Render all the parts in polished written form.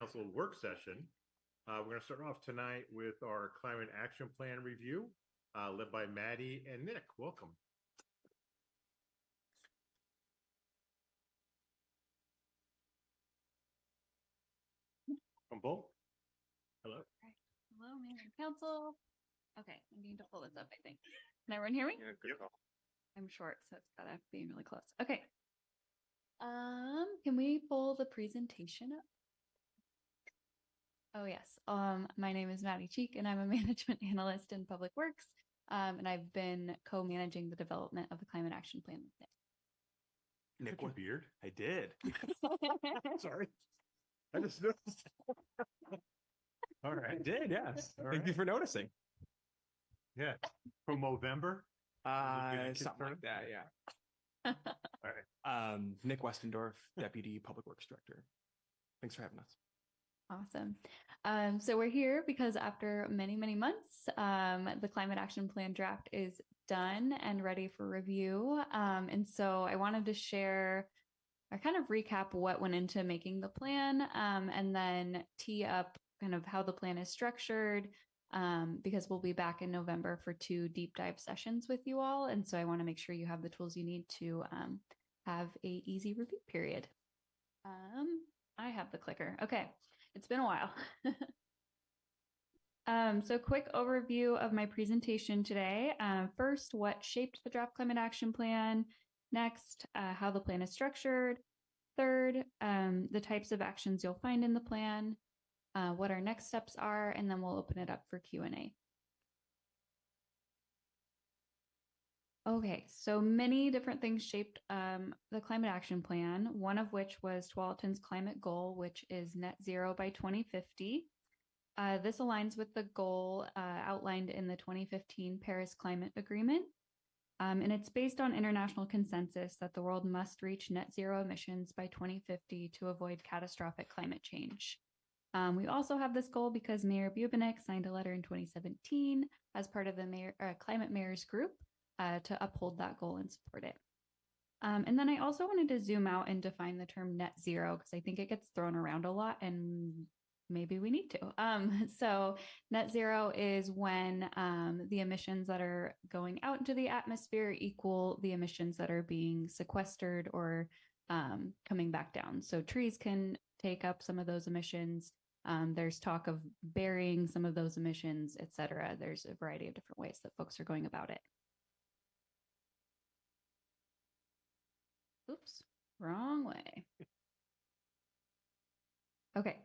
Council work session. We're going to start off tonight with our climate action plan review, led by Maddie and Nick. Welcome. From both. Hello. Right. Hello, Mayor and Council. Okay, I need to pull this up, I think. Can everyone hear me? Yeah, good call. I'm short, so it's gotta be really close. Okay. Can we pull the presentation up? Oh yes. My name is Maddie Cheek and I'm a management analyst in Public Works. And I've been co-managing the development of the climate action plan with Nick. Nick, what beard? I did. Sorry. I just noticed. All I right. did, yes. All Thank you right. for noticing. Yeah. From Movember. Something like that, yeah. All right. Nick Westendorf, Deputy Public Works Director. Thanks for having us. Awesome. So we're here because after many, many months, the climate action plan draft is done and ready for review. And so I wanted to share or kind of recap what went into making the plan, and then tee up kind of how the plan is structured, because we'll be back in November for 2 deep dive sessions with you all. And so I want to make sure you have the tools you need to have a easy review period. I have the clicker. Okay. It's been a while. So quick overview of my presentation today. First, what shaped the draft climate action plan. Next, how the plan is structured. Third, the types of actions you'll find in the plan, what our next steps are, and then we'll open it up for Q&A. Okay, so many different things shaped the climate action plan, one of which was Tualatin's climate goal, which is net zero by 2050. This aligns with the goal outlined in the 2015 Paris Climate Agreement. And it's based on international consensus that the world must reach net zero emissions by 2050 to avoid catastrophic climate change. We also have this goal because Mayor Bubenik signed a letter in 2017 as part of the Climate Mayors Group to uphold that goal and support it. And then I also wanted to zoom out and define the term net zero because I think it gets thrown around a lot and maybe we need to. So net zero is when the emissions that are going out into the atmosphere equal the emissions that are being sequestered or coming back down. So trees can take up some of those emissions. There's talk of burying some of those emissions, et cetera. There's a variety of different ways that folks are going about it. Oops, wrong way. Okay.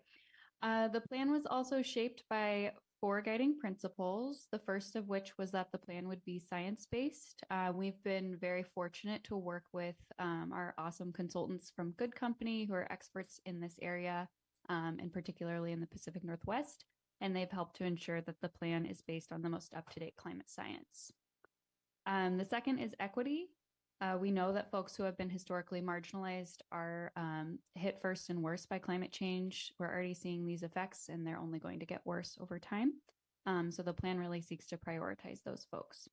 The plan was also shaped by 4 guiding principles, the first of which was that the plan would be science-based. We've been very fortunate to work with our awesome consultants from Good Company who are experts in this area, and particularly in the Pacific Northwest, and they've helped to ensure that the plan is based on the most up-to-date climate science. The second is equity. We know that folks who have been historically marginalized are hit first and worst by climate change. We're already seeing these effects and they're only going to get worse over time. So the plan really seeks to prioritize those folks.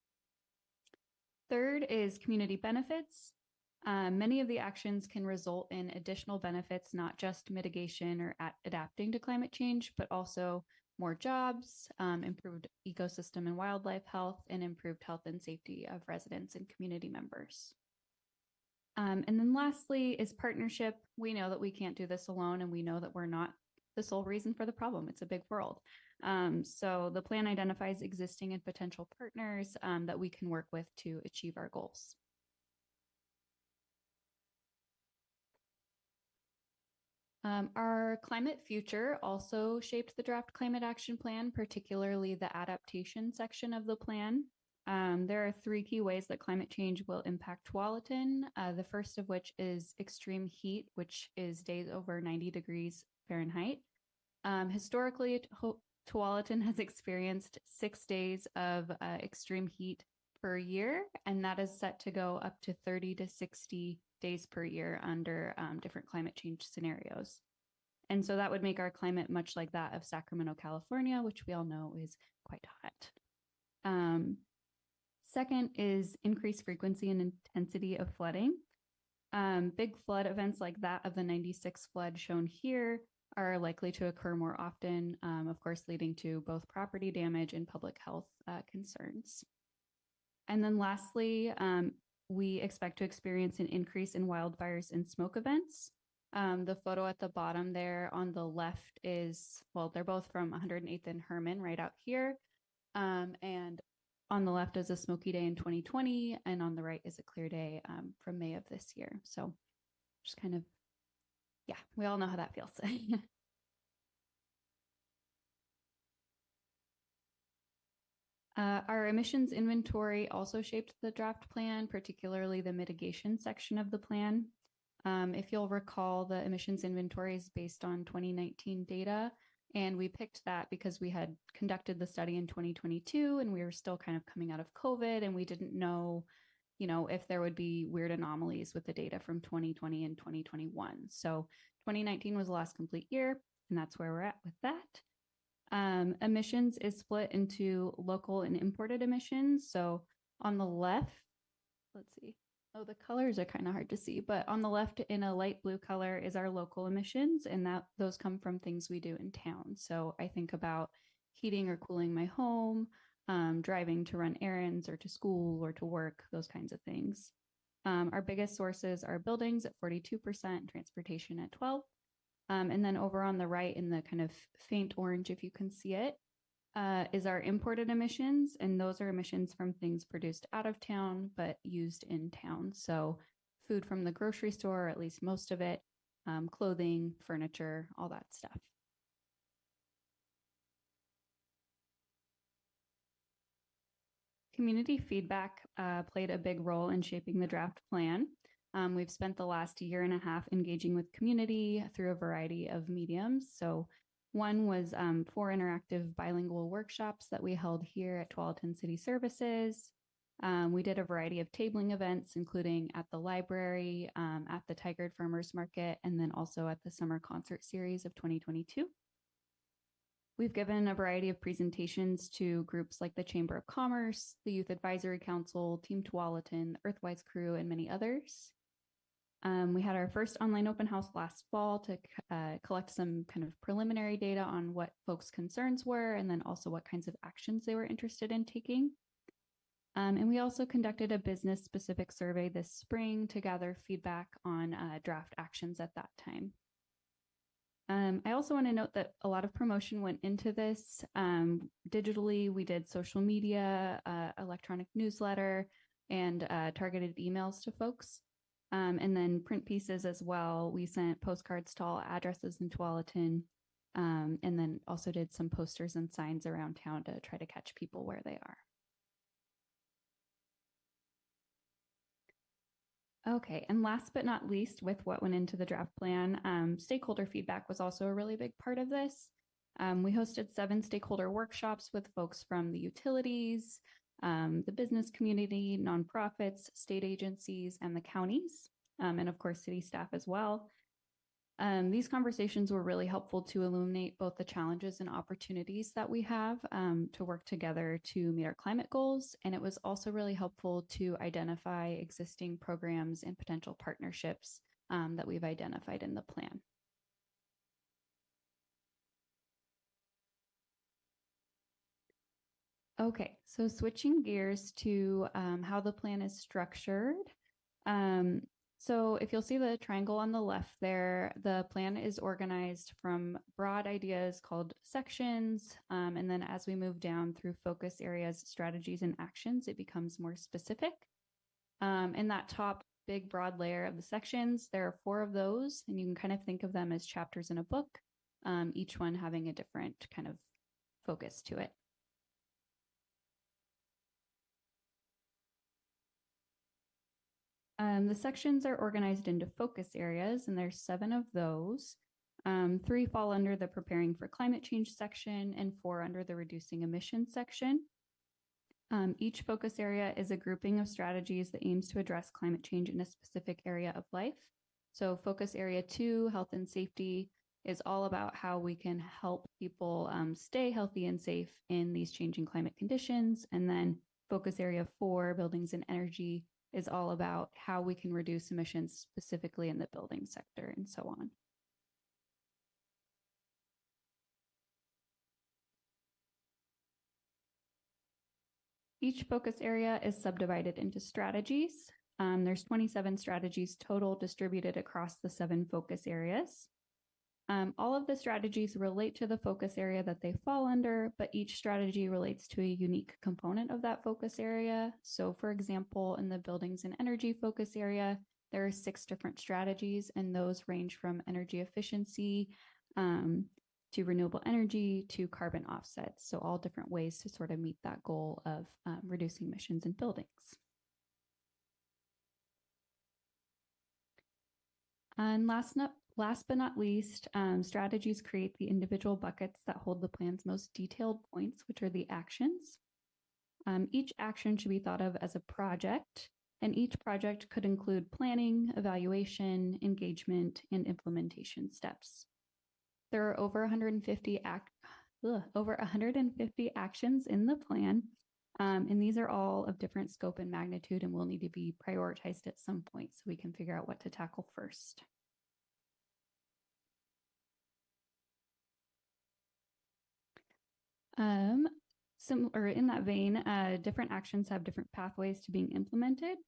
Third is community benefits. Many of the actions can result in additional benefits, not just mitigation or adapting to climate change, but also more jobs, improved ecosystem and wildlife health, and improved health and safety of residents and community members. And then lastly is partnership. We know that we can't do this alone, and we know that we're not the sole reason for the problem. It's a big world. So the plan identifies existing and potential partners that we can work with to achieve our goals. Our climate future also shaped the draft climate action plan, particularly the adaptation section of the plan. There are 3 key ways that climate change will impact Tualatin. The first of which is extreme heat, which is days over 90 degrees Fahrenheit. Historically, Tualatin has experienced 6 days of extreme heat per year, and that is set to go up to 30 to 60 days per year under different climate change scenarios. And so that would make our climate much like that of Sacramento, California, which we all know is quite hot. Second is increased frequency and intensity of flooding. Big flood events like that of the 96 flood shown here are likely to occur more often, of course, leading to both property damage and public health concerns. And then lastly, we expect to experience an increase in wildfires and smoke events. The photo at the bottom there on the left is, well, they're both from 108th and Herman right out here. And on the left is a smoky day in 2020, and on the right is a clear day from May of this year. So just kind of, yeah, we all know how that feels. Our emissions inventory also shaped the draft plan, particularly the mitigation section of the plan. If you'll recall, the emissions inventory is based on 2019 data, and we picked that because we had conducted the study in 2022 and we were still kind of coming out of COVID, and we didn't know, if there would be weird anomalies with the data from 2020 and 2021. So 2019 was the last complete year, and that's where we're at with that. Emissions is split into local and imported emissions. So on the left, let's see. Oh, the colors are kind of hard to see, but on the left in a light blue color is our local emissions, and those come from things we do in town. So I think about heating or cooling my home, driving to run errands or to school or to work, those kinds of things. Our biggest sources are buildings at 42%, transportation at 12%. And then over on the right in the kind of faint orange, if you can see it, is our imported emissions. And those are emissions from things produced out of town, but used in town. So food from the grocery store, or at least most of it, clothing, furniture, all that stuff. Community feedback played a big role in shaping the draft plan. We've spent the last year and a half engaging with community through a variety of mediums. So one was 4 interactive bilingual workshops that we held here at Tualatin City Services. We did a variety of tabling events, including at the library, at the Tigard Farmers Market, and then also at the Summer Concert Series of 2022. We've given a variety of presentations to groups like the Chamber of Commerce, the Youth Advisory Council, Team Tualatin, Earthwise Crew, and many others. We had our first online open house last fall to collect some kind of preliminary data on what folks' concerns were, and then also what kinds of actions they were interested in taking. And we also conducted a business-specific survey this spring to gather feedback on draft actions at that time. I also want to note that a lot of promotion went into this. Digitally, we did social media, electronic newsletter, and targeted emails to folks. And then print pieces as well. We sent postcards to all addresses in Tualatin, and then also did some posters and signs around town to try to catch people where they are. Okay, and last but not least, with what went into the draft plan, stakeholder feedback was also a really big part of this. We hosted 7 stakeholder workshops with folks from the utilities, the business community, nonprofits, state agencies, and the counties, and of course, city staff as well. These conversations were really helpful to illuminate both the challenges and opportunities that we have to work together to meet our climate goals. And it was also really helpful to identify existing programs and potential partnerships that we've identified in the plan. Okay, so switching gears to how the plan is structured. So if you'll see the triangle on the left there, the plan is organized from broad ideas called sections. And then as we move down through focus areas, strategies, and actions, it becomes more specific. In that top big broad layer of the sections, there are 4 of those, and you can kind of think of them as chapters in a book, each one having a different kind of focus to it. The sections are organized into focus areas, and there's 7 of those. 3 fall under the preparing for climate change section and 4 under the reducing emissions section. Each focus area is a grouping of strategies that aims to address climate change in a specific area of life. So focus area 2, health and safety, is all about how we can help people stay healthy and safe in these changing climate conditions. And then focus area 4, buildings and energy, is all about how we can reduce emissions specifically in the building sector and so on. Each focus area is subdivided into strategies. There's 27 strategies total distributed across the 7 focus areas. All of the strategies relate to the focus area that they fall under, but each strategy relates to a unique component of that focus area. So for example, in the buildings and energy focus area, there are 6 different strategies, and those range from energy efficiency to renewable energy to carbon offsets. So all different ways to sort of meet that goal of reducing emissions in buildings. And last but not least, strategies create the individual buckets that hold the plan's most detailed points, which are the actions. Each action should be thought of as a project, and each project could include planning, evaluation, engagement, and implementation steps. There are over 150 actions in the plan, and these are all of different scope and magnitude and will need to be prioritized at some point so we can figure out what to tackle first. Similar in that vein, different actions have different pathways to being implemented.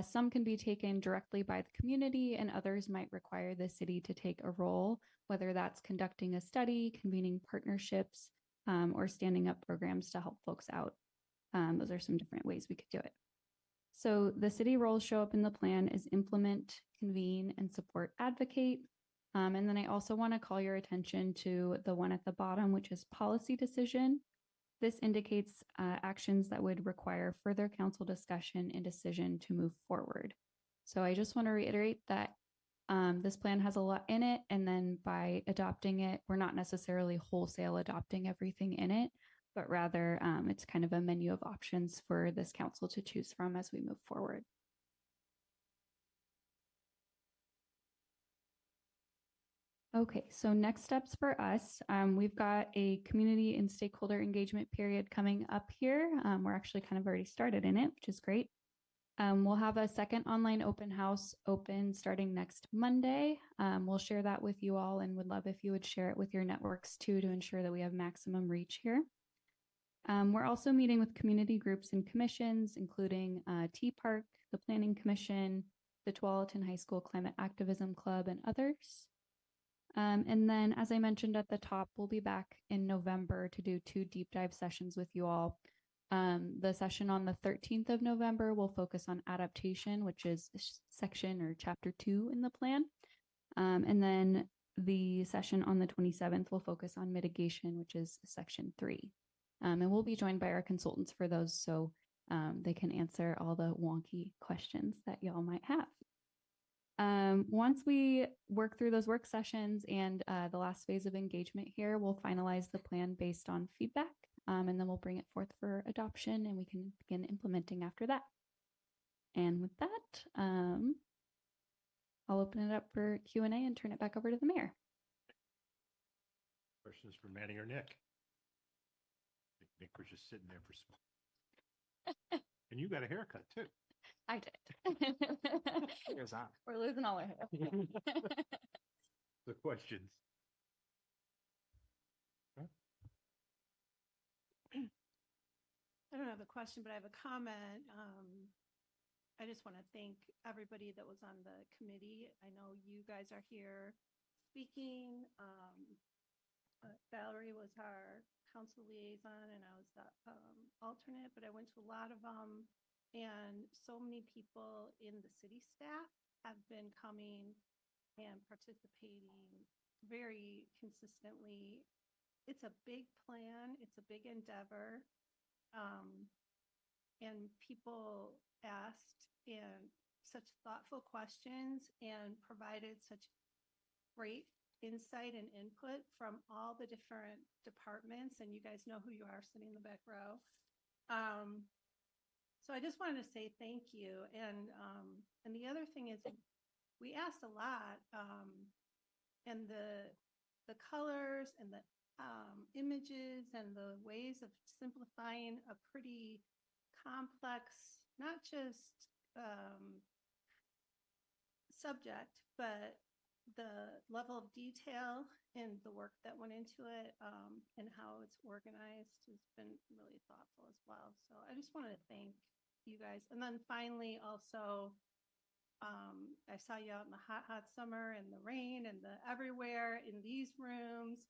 Some can be taken directly by the community, and others might require the city to take a role, whether that's conducting a study, convening partnerships, or standing up programs to help folks out. Those are some different ways we could do it. So the city roles show up in the plan as implement, convene, and support advocate. And then I also want to call your attention to the one at the bottom, which is policy decision. This indicates actions that would require further council discussion and decision to move forward. So I just want to reiterate that this plan has a lot in it, and then by adopting it, we're not necessarily wholesale adopting everything in it, but rather it's kind of a menu of options for this council to choose from as we move forward. Okay, so next steps for us, we've got a community and stakeholder engagement period coming up here. We're actually kind of already started in it, which is great. We'll have a second online open house open starting next Monday. We'll share that with you all and would love if you would share it with your networks too to ensure that we have maximum reach here. We're also meeting with community groups and commissions, including T-Park, the Planning Commission, the Tualatin High School Climate Activism Club, and others. And then, as I mentioned at the top, we'll be back in November to do 2 deep dive sessions with you all. The session on the 13th of November will focus on adaptation, which is section or chapter 2 in the plan. And then the session on the 27th will focus on mitigation, which is section 3. And we'll be joined by our consultants for those so they can answer all the wonky questions that y'all might have. Once we work through those work sessions and the last phase of engagement here, we'll finalize the plan based on feedback, and then we'll bring it forth for adoption and we can begin implementing after that. And with that, I'll open it up for Q&A and turn it back over to the mayor. Questions for Maddie or Nick? Nick was just sitting there for small. And you got a haircut too. I did. Here's that. We're losing all our hair. The questions. I don't have a question, but I have a comment. I just want to thank everybody that was on the committee. I know you guys are here speaking. Valerie was our council liaison and I was the alternate, but I went to a lot of them, and so many people in the city staff have been coming and participating very consistently. It's a big plan. It's a big endeavor. And people asked and such thoughtful questions and provided such great insight and input from all the different departments, and you guys know who you are sitting in the back row. So I just wanted to say thank you. And the other thing is we asked a lot, and the colors and the images and the ways of simplifying a pretty complex, not just subject, but the level of detail and the work that went into it, and how it's organized has been really thoughtful as well. So I just wanted to thank you guys. And then finally, also, I saw you out in the hot summer and the rain and the everywhere in these rooms,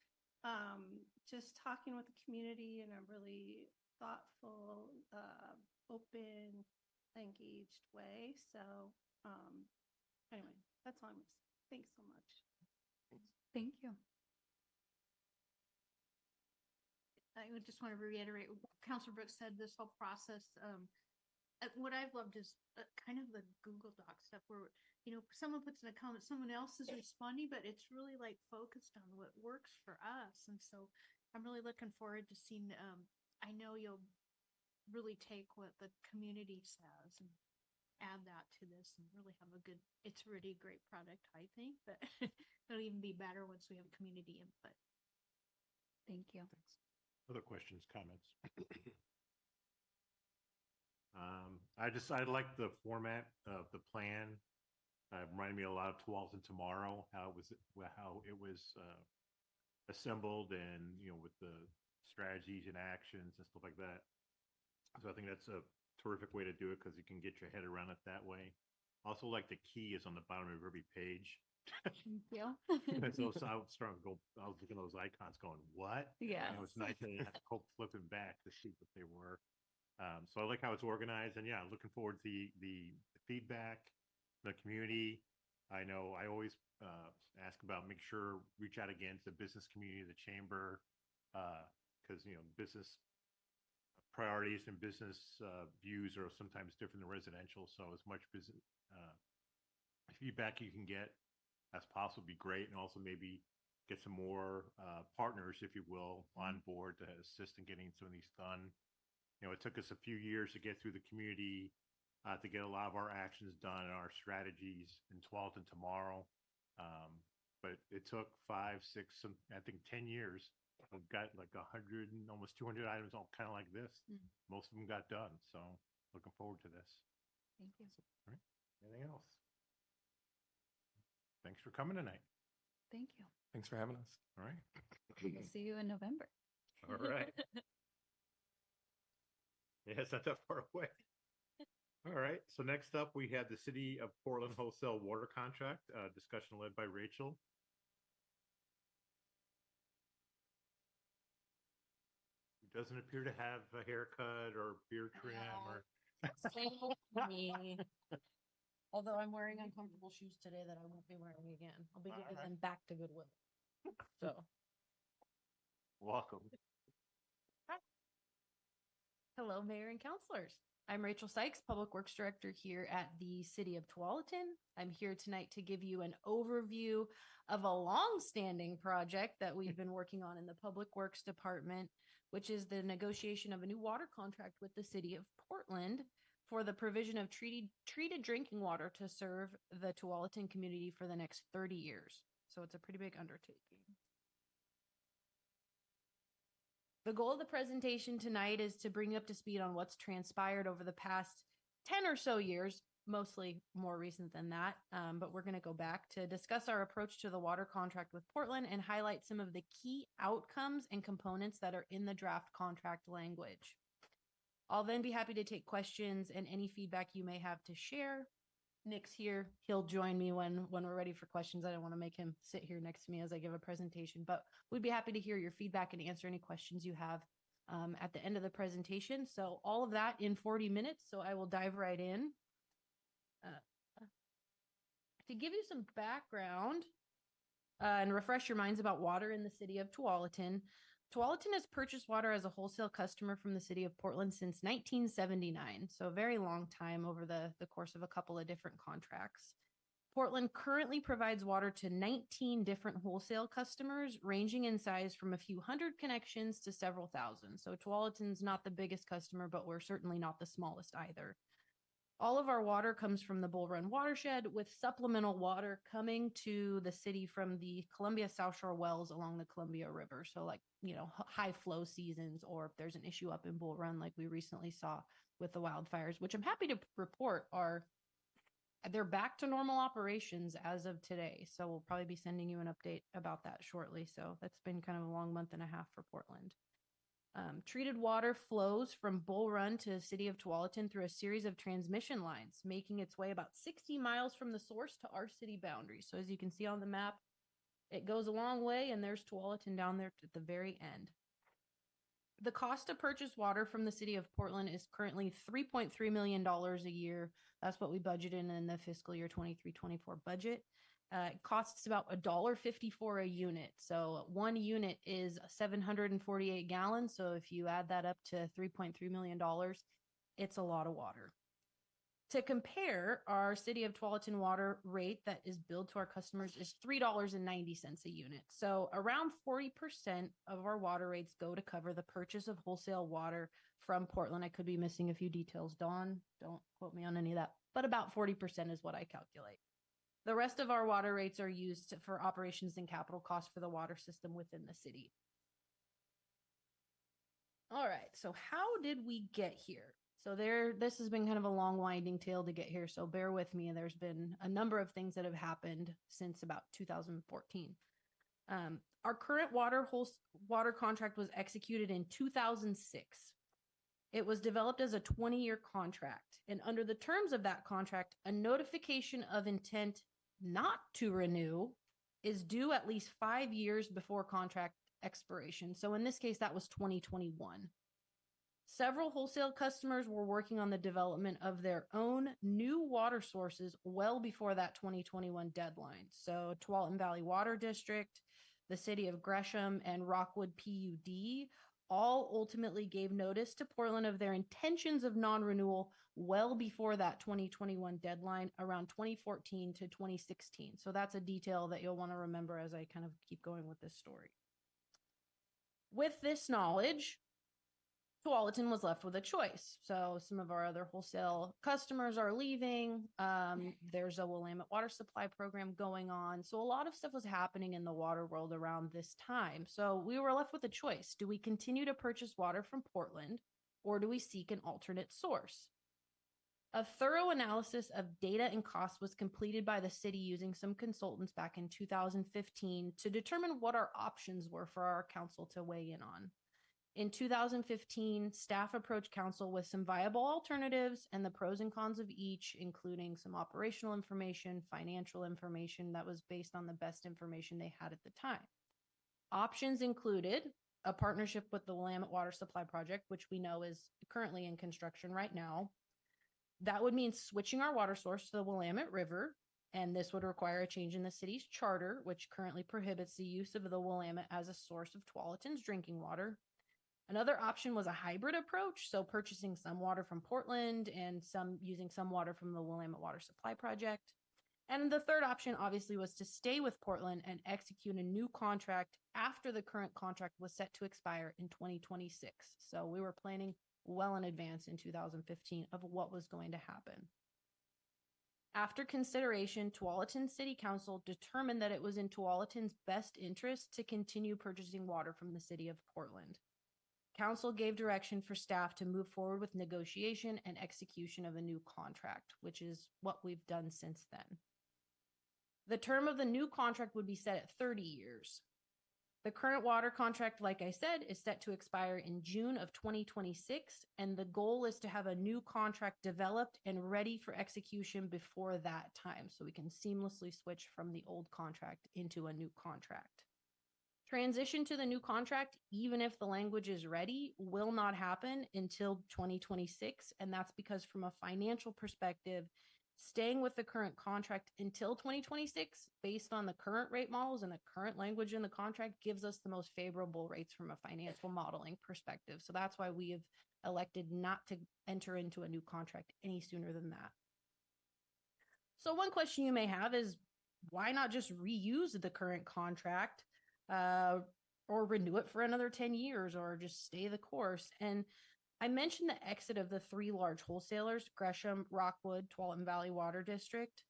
just talking with the community in a really thoughtful, open, engaged way. So, anyway, that's all I'm gonna say. Thanks so much. Thank you. I would just want to reiterate what Counselor Brooks said, this whole process. What I've loved is kind of the Google Doc stuff where, someone puts in a comment, someone else is responding, but it's really like focused on what works for us. And so I'm really looking forward to seeing, I know you'll really take what the community says and add that to this and really have a good, it's really a great product, I think, but it'll even be better once we have community input. Thank you. Other questions, comments? I like the format of the plan. Reminded me a lot of Tualatin Tomorrow, how it was assembled, and with the strategies and actions and stuff like that. So I think that's a terrific way to do it because you can get your head around it that way. Also, like the key is on the bottom of every page. Thank you. So I was I was looking at those icons going, what? Yeah. And it was nice to have to go flipping back to see what they were. So I like how it's organized, and yeah, looking forward to the feedback, the community. I know I always ask about, make sure, reach out again to the business community, the chamber, because business priorities and business views are sometimes different than residential. So as much business feedback you can get as possible would be great, and also maybe get some more partners, if you will, on board to assist in getting some of these done. It took us a few years to get through the community, to get a lot of our actions done and our strategies in Tualatin Tomorrow. But it took 5, 6, I think 10 years. We've got like 100 and almost 200 items, all kind of like this. Most of them got done. So looking forward to this. Thank you. All right. Anything else? Thanks for coming tonight. Thank you. Thanks for having us. All right. We'll see you in November. All right. Yeah, it's not that far away. All right. So next up, we have the City of Portland Wholesale Water Contract, discussion led by Rachel. Who doesn't appear to have a haircut or beard trim or. Me. Although I'm wearing uncomfortable shoes today that I won't be wearing again. I'll be getting them back to Goodwill. So. Welcome. Hello, Mayor and Councilors. I'm Rachel Sykes, Public Works Director here at the City of Tualatin. I'm here tonight to give you an overview of a long-standing project that we've been working on in the Public Works Department, which is the negotiation of a new water contract with the City of Portland for the provision of treated drinking water to serve the Tualatin community for the next 30 years. So it's a pretty big undertaking. The goal of the presentation tonight is to bring you up to speed on what's transpired over the past 10 or so years, mostly more recent than that. But we're going to go back to discuss our approach to the water contract with Portland and highlight some of the key outcomes and components that are in the draft contract language. I'll then be happy to take questions and any feedback you may have to share. Nick's here. He'll join me when we're ready for questions. I don't want to make him sit here next to me as I give a presentation, but we'd be happy to hear your feedback and answer any questions you have at the end of the presentation. So all of that in 40 minutes. So I will dive right in. To give you some background and refresh your minds about water in the city of Tualatin, Tualatin has purchased water as a wholesale customer from the city of Portland since 1979, so a very long time over the course of a couple of different contracts. Portland currently provides water to 19 different wholesale customers, ranging in size from a few hundred connections to several thousand. So Tualatin's not the biggest customer, but we're certainly not the smallest either. All of our water comes from the Bull Run watershed, with supplemental water coming to the city from the Columbia South Shore wells along the Columbia River. So like, high flow seasons, or if there's an issue up in Bull Run, like we recently saw with the wildfires, which I'm happy to report are they're back to normal operations as of today. So we'll probably be sending you an update about that shortly. So that's been kind of a long month and a half for Portland. Treated water flows from Bull Run to the city of Tualatin through a series of transmission lines, making its way about 60 miles from the source to our city boundary. So as you can see on the map, it goes a long way, and there's Tualatin down there at the very end. The cost to purchase water from the city of Portland is currently $3.3 million a year. That's what we budgeted in the fiscal year 23-24 budget. It costs about $1.54 a unit. So one unit is 748 gallons. So if you add that up to $3.3 million, it's a lot of water. To compare, our city of Tualatin water rate that is billed to our customers is $3.90 a unit. So around 40% of our water rates go to cover the purchase of wholesale water from Portland. I could be missing a few details. Dawn, don't quote me on any of that, but about 40% is what I calculate. The rest of our water rates are used for operations and capital costs for the water system within the city. All right, so how did we get here? So this has been kind of a long winding tale to get here, so bear with me. There's been a number of things that have happened since about 2014. Our current water contract was executed in 2006. It was developed as a 20-year contract, and under the terms of that contract, a notification of intent not to renew is due at least 5 years before contract expiration. So in this case, that was 2021. Several wholesale customers were working on the development of their own new water sources well before that 2021 deadline. So Tualatin Valley Water District, the city of Gresham, and Rockwood PUD all ultimately gave notice to Portland of their intentions of non-renewal well before that 2021 deadline, around 2014 to 2016. So that's a detail that you'll want to remember as I kind of keep going with this story. With this knowledge, Tualatin was left with a choice. So some of our other wholesale customers are leaving. There's a Willamette water supply program going on. So a lot of stuff was happening in the water world around this time. So we were left with a choice. Do we continue to purchase water from Portland, or do we seek an alternate source? A thorough analysis of data and costs was completed by the city using some consultants back in 2015 to determine what our options were for our council to weigh in on. In 2015, staff approached council with some viable alternatives and the pros and cons of each, including some operational information, financial information that was based on the best information they had at the time. Options included a partnership with the Willamette Water Supply Project, which we know is currently in construction right now. That would mean switching our water source to the Willamette River, and this would require a change in the city's charter, which currently prohibits the use of the Willamette as a source of Tualatin's drinking water. Another option was a hybrid approach, so purchasing some water from Portland and using some water from the Willamette Water Supply Project. And the third option, obviously, was to stay with Portland and execute a new contract after the current contract was set to expire in 2026. So we were planning well in advance in 2015 of what was going to happen. After consideration, Tualatin City Council determined that it was in Tualatin's best interest to continue purchasing water from the city of Portland. Council gave direction for staff to move forward with negotiation and execution of a new contract, which is what we've done since then. The term of the new contract would be set at 30 years. The current water contract, like I said, is set to expire in June of 2026, and the goal is to have a new contract developed and ready for execution before that time, so we can seamlessly switch from the old contract into a new contract. Transition to the new contract, even if the language is ready, will not happen until 2026. And that's because from a financial perspective, staying with the current contract until 2026, based on the current rate models and the current language in the contract, gives us the most favorable rates from a financial modeling perspective. So that's why we have elected not to enter into a new contract any sooner than that. So one question you may have is, why not just reuse the current contract? Or renew it for another 10 years or just stay the course. And I mentioned the exit of the three large wholesalers, Gresham, Rockwood, Tualatin Valley Water District.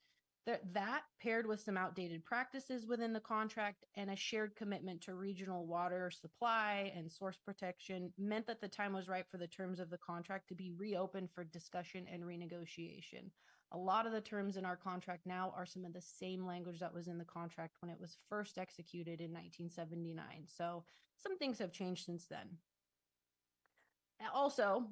That paired with some outdated practices within the contract and a shared commitment to regional water supply and source protection meant that the time was right for the terms of the contract to be reopened for discussion and renegotiation. A lot of the terms in our contract now are some of the same language that was in the contract when it was first executed in 1979. So some things have changed since then. Also,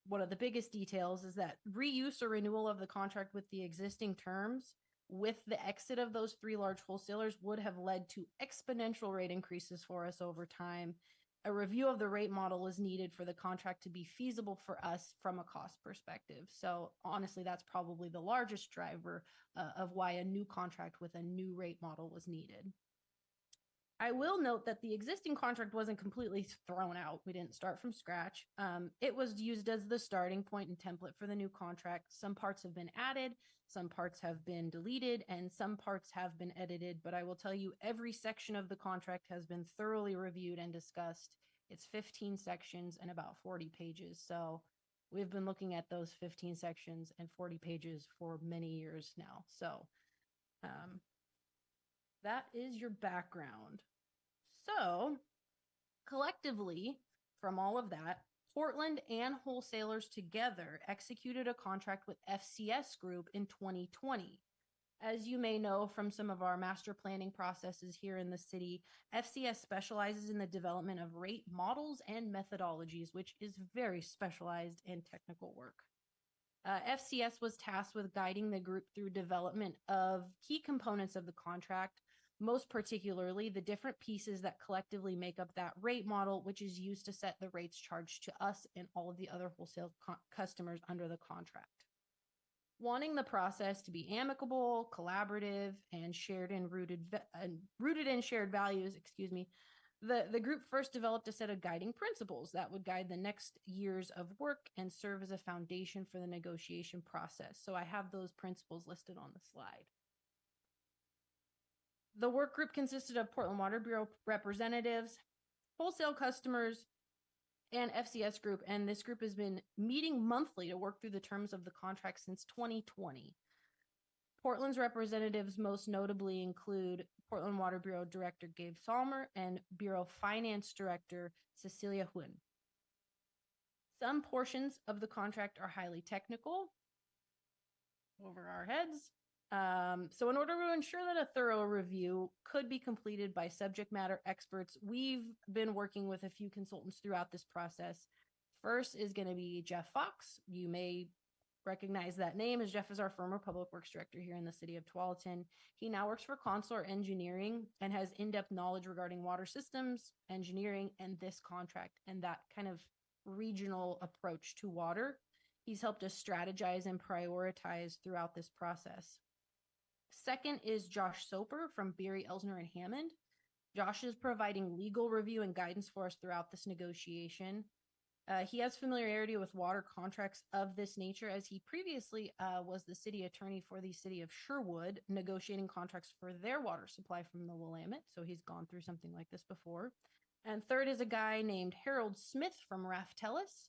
one of the biggest details is that reuse or renewal of the contract with the existing terms with the exit of those 3 large wholesalers would have led to exponential rate increases for us over time. A review of the rate model is needed for the contract to be feasible for us from a cost perspective. So honestly, that's probably the largest driver of why a new contract with a new rate model was needed. I will note that the existing contract wasn't completely thrown out. We didn't start from scratch. It was used as the starting point and template for the new contract. Some parts have been added, some parts have been deleted, and some parts have been edited. But I will tell you, every section of the contract has been thoroughly reviewed and discussed. It's 15 sections and about 40 pages. So we've been looking at those 15 sections and 40 pages for many years now. So that is your background. So collectively, from all of that, Portland and wholesalers together executed a contract with FCS Group in 2020. As you may know from some of our master planning processes here in the city, FCS specializes in the development of rate models and methodologies, which is very specialized and technical work. FCS was tasked with guiding the group through development of key components of the contract, most particularly the different pieces that collectively make up that rate model, which is used to set the rates charged to us and all of the other wholesale customers under the contract. Wanting the process to be amicable, collaborative, and rooted in shared values, the group first developed a set of guiding principles that would guide the next years of work and serve as a foundation for the negotiation process. So I have those principles listed on the slide. The work group consisted of Portland Water Bureau representatives, wholesale customers, and FCS Group, and this group has been meeting monthly to work through the terms of the contract since 2020. Portland's representatives most notably include Portland Water Bureau Director Gabe Salmer and Bureau Finance Director Cecilia Huynh. Some portions of the contract are highly technical, over our heads. So in order to ensure that a thorough review could be completed by subject matter experts, we've been working with a few consultants throughout this process. First is going to be Jeff Fox. You may recognize that name, as Jeff is our former public works director here in the city of Tualatin. He now works for Consular Engineering and has in-depth knowledge regarding water systems, engineering, and this contract and that kind of regional approach to water. He's helped us strategize and prioritize throughout this process. Second is Josh Soper from Beery, Elsner, and Hammond. Josh is providing legal review and guidance for us throughout this negotiation. He has familiarity with water contracts of this nature, as he previously was the city attorney for the city of Sherwood, negotiating contracts for their water supply from the Willamette. So he's gone through something like this before. And third is a guy named Harold Smith from Raftellus.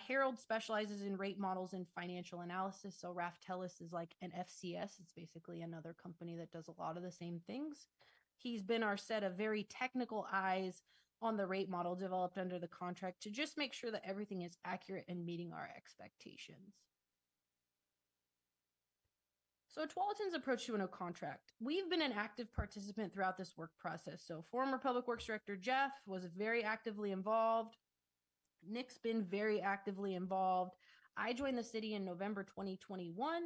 Harold specializes in rate models and financial analysis. So Raftellus is like an FCS. It's basically another company that does a lot of the same things. He's been our set of very technical eyes on the rate model developed under the contract to just make sure that everything is accurate and meeting our expectations. So Tualatin's approach to a contract. We've been an active participant throughout this work process. So former Public Works Director Jeff was very actively involved. Nick's been very actively involved. I joined the city in November 2021,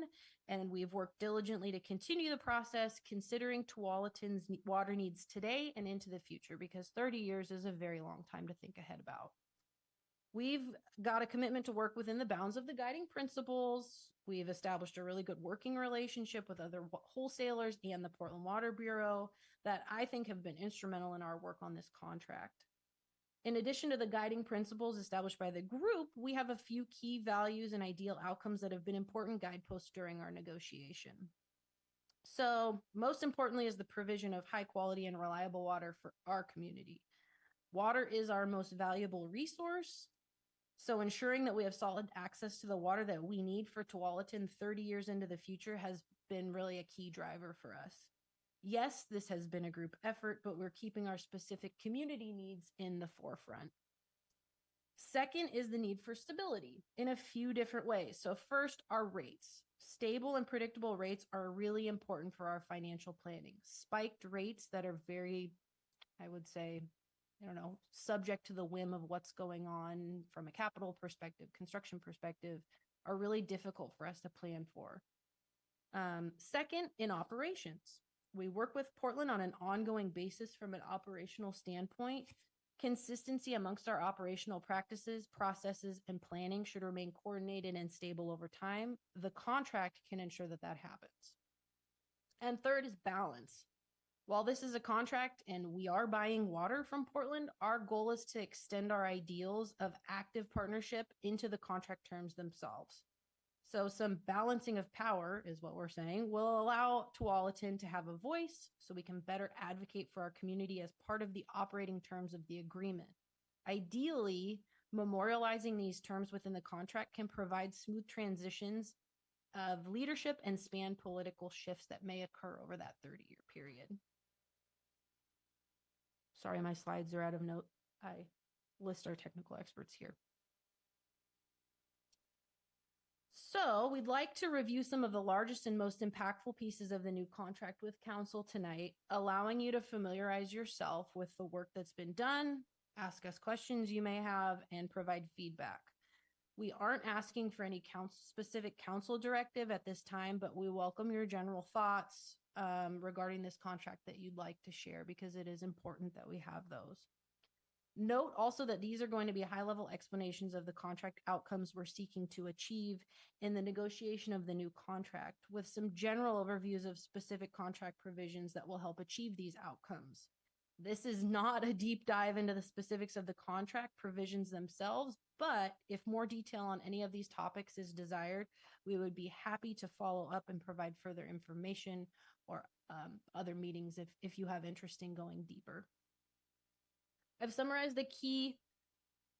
and we've worked diligently to continue the process, considering Tualatin's water needs today and into the future, because 30 years is a very long time to think ahead about. We've got a commitment to work within the bounds of the guiding principles. We've established a really good working relationship with other wholesalers and the Portland Water Bureau that I think have been instrumental in our work on this contract. In addition to the guiding principles established by the group, we have a few key values and ideal outcomes that have been important guideposts during our negotiation. So most importantly is the provision of high quality and reliable water for our community. Water is our most valuable resource. So ensuring that we have solid access to the water that we need for Tualatin 30 years into the future has been really a key driver for us. Yes, this has been a group effort, but we're keeping our specific community needs in the forefront. Second is the need for stability in a few different ways. So first, our rates. Stable and predictable rates are really important for our financial planning. Spiked rates that are very, I would say, I don't know, subject to the whim of what's going on from a capital perspective, construction perspective, are really difficult for us to plan for. Second, in operations, we work with Portland on an ongoing basis from an operational standpoint. Consistency amongst our operational practices, processes, and planning should remain coordinated and stable over time. The contract can ensure that that happens. And third is balance. While this is a contract and we are buying water from Portland, our goal is to extend our ideals of active partnership into the contract terms themselves. So some balancing of power is what we're saying will allow Tualatin to have a voice so we can better advocate for our community as part of the operating terms of the agreement. Ideally, memorializing these terms within the contract can provide smooth transitions of leadership and span political shifts that may occur over that 30-year period. Sorry, my slides are out of note. I list our technical experts here. So we'd like to review some of the largest and most impactful pieces of the new contract with council tonight, allowing you to familiarize yourself with the work that's been done, ask us questions you may have, and provide feedback. We aren't asking for any specific council directive at this time, but we welcome your general thoughts regarding this contract that you'd like to share, because it is important that we have those. Note also that these are going to be high-level explanations of the contract outcomes we're seeking to achieve in the negotiation of the new contract, with some general overviews of specific contract provisions that will help achieve these outcomes. This is not a deep dive into the specifics of the contract provisions themselves, but if more detail on any of these topics is desired, we would be happy to follow up and provide further information or other meetings if you have interest in going deeper. I've summarized the key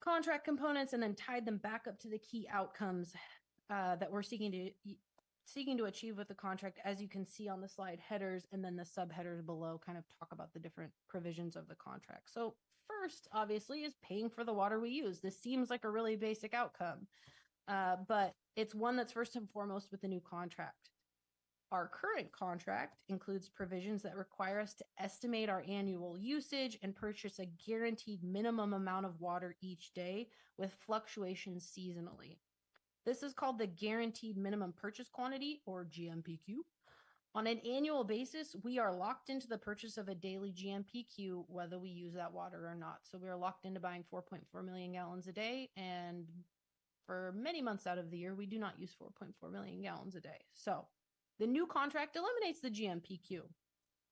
contract components and then tied them back up to the key outcomes that we're seeking to achieve with the contract, as you can see on the slide headers, and then the subheaders below kind of talk about the different provisions of the contract. So first, obviously, is paying for the water we use. This seems like a really basic outcome, but it's one that's first and foremost with the new contract. Our current contract includes provisions that require us to estimate our annual usage and purchase a guaranteed minimum amount of water each day, with fluctuations seasonally. This is called the Guaranteed Minimum Purchase Quantity, or GMPQ. On an annual basis, we are locked into the purchase of a daily GMPQ, whether we use that water or not. So we are locked into buying 4.4 million gallons a day, and for many months out of the year, we do not use 4.4 million gallons a day. So the new contract eliminates the GMPQ.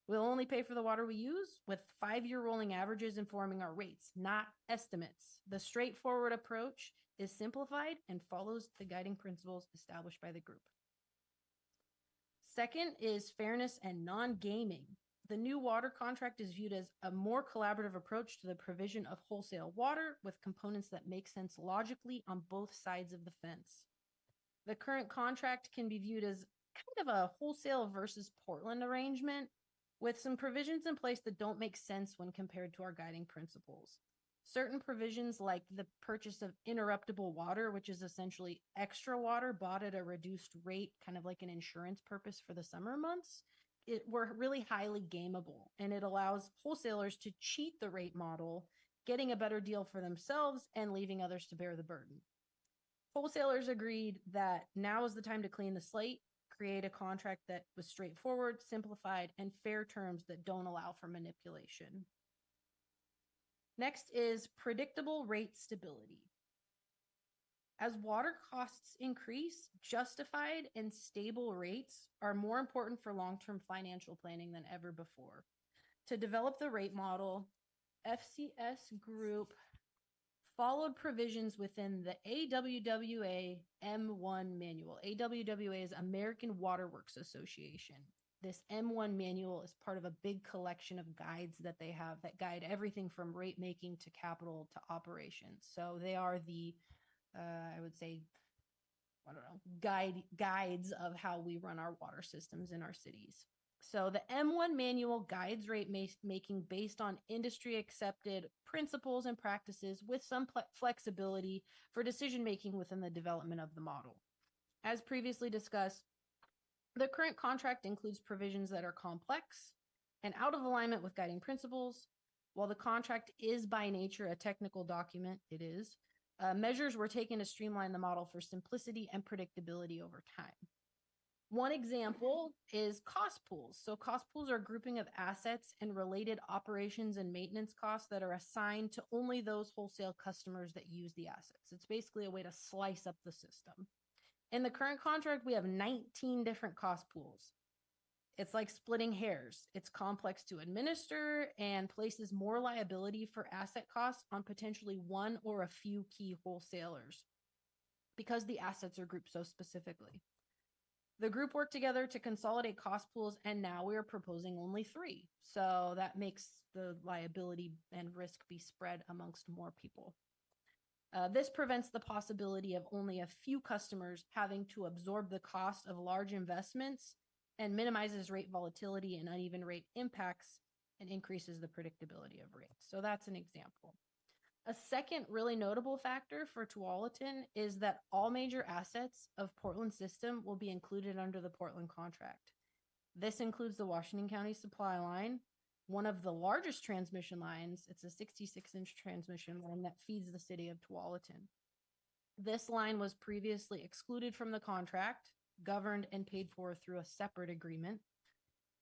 We'll only pay for the water we use, with 5-year rolling averages informing our rates, not estimates. The straightforward approach is simplified and follows the guiding principles established by the group. Second is fairness and non-gaming. The new water contract is viewed as a more collaborative approach to the provision of wholesale water, with components that make sense logically on both sides of the fence. The current contract can be viewed as kind of a wholesale versus Portland arrangement, with some provisions in place that don't make sense when compared to our guiding principles. Certain provisions, like the purchase of interruptible water, which is essentially extra water bought at a reduced rate, kind of like an insurance purpose for the summer months, were really highly gameable, and it allows wholesalers to cheat the rate model, getting a better deal for themselves and leaving others to bear the burden. Wholesalers agreed that now is the time to clean the slate, create a contract that was straightforward, simplified, and fair terms that don't allow for manipulation. Next is predictable rate stability. As water costs increase, justified and stable rates are more important for long-term financial planning than ever before. To develop the rate model, FCS Group followed provisions within the AWWA M1 manual. AWWA is American Water Works Association. This M1 manual is part of a big collection of guides that they have that guide everything from rate making to capital to operations. So they are the, I would say, I don't know, guides of how we run our water systems in our cities. So the M1 manual guides rate making based on industry accepted principles and practices with some flexibility for decision making within the development of the model. As previously discussed, the current contract includes provisions that are complex and out of alignment with guiding principles. While the contract is by nature a technical document, it is, measures were taken to streamline the model for simplicity and predictability over time. One example is cost pools. So cost pools are a grouping of assets and related operations and maintenance costs that are assigned to only those wholesale customers that use the assets. It's basically a way to slice up the system. In the current contract, we have 19 different cost pools. It's like splitting hairs. It's complex to administer and places more liability for asset costs on potentially one or a few key wholesalers because the assets are grouped so specifically. The group worked together to consolidate cost pools, and now we are proposing only 3. So that makes the liability and risk be spread amongst more people. This prevents the possibility of only a few customers having to absorb the cost of large investments and minimizes rate volatility and uneven rate impacts and increases the predictability of rates. So that's an example. A second really notable factor for Tualatin is that all major assets of Portland system will be included under the Portland contract. This includes the Washington County supply line, one of the largest transmission lines. It's a 66-inch transmission line that feeds the city of Tualatin. This line was previously excluded from the contract, governed and paid for through a separate agreement.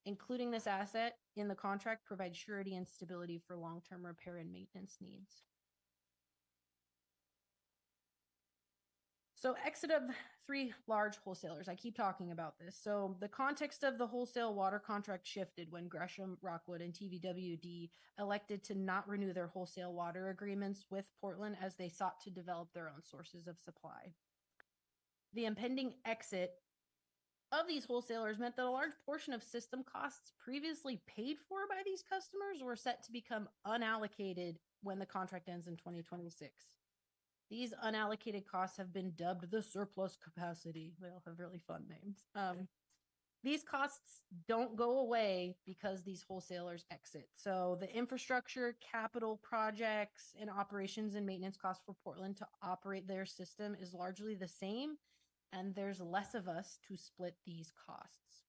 Including this asset in the contract provides surety and stability for long-term repair and maintenance needs. So exit of 3 large wholesalers. I keep talking about this. So the context of the wholesale water contract shifted when Gresham, Rockwood, and TVWD elected to not renew their wholesale water agreements with Portland as they sought to develop their own sources of supply. The impending exit of these wholesalers meant that a large portion of system costs previously paid for by these customers were set to become unallocated when the contract ends in 2026. These unallocated costs have been dubbed the surplus capacity. They all have really fun names. These costs don't go away because these wholesalers exit. So the infrastructure, capital projects, and operations and maintenance costs for Portland to operate their system is largely the same, and there's less of us to split these costs.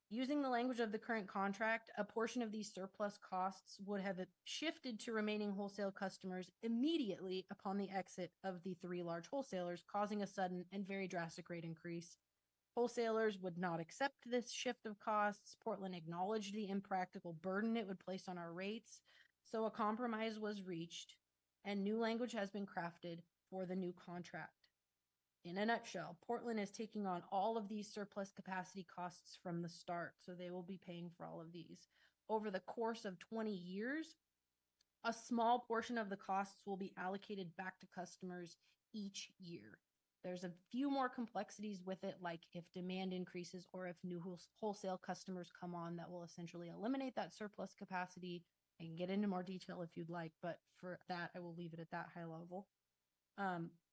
Using the language of the current contract, a portion of these surplus costs would have shifted to remaining wholesale customers immediately upon the exit of the 3 large wholesalers, causing a sudden and very drastic rate increase. Wholesalers would not accept this shift of costs. Portland acknowledged the impractical burden it would place on our rates, so a compromise was reached, and new language has been crafted for the new contract. In a nutshell, Portland is taking on all of these surplus capacity costs from the start, so they will be paying for all of these. Over the course of 20 years, a small portion of the costs will be allocated back to customers each year. There's a few more complexities with it, like if demand increases or if new wholesale customers come on that will essentially eliminate that surplus capacity. I can get into more detail if you'd like, but for that, I will leave it at that high level.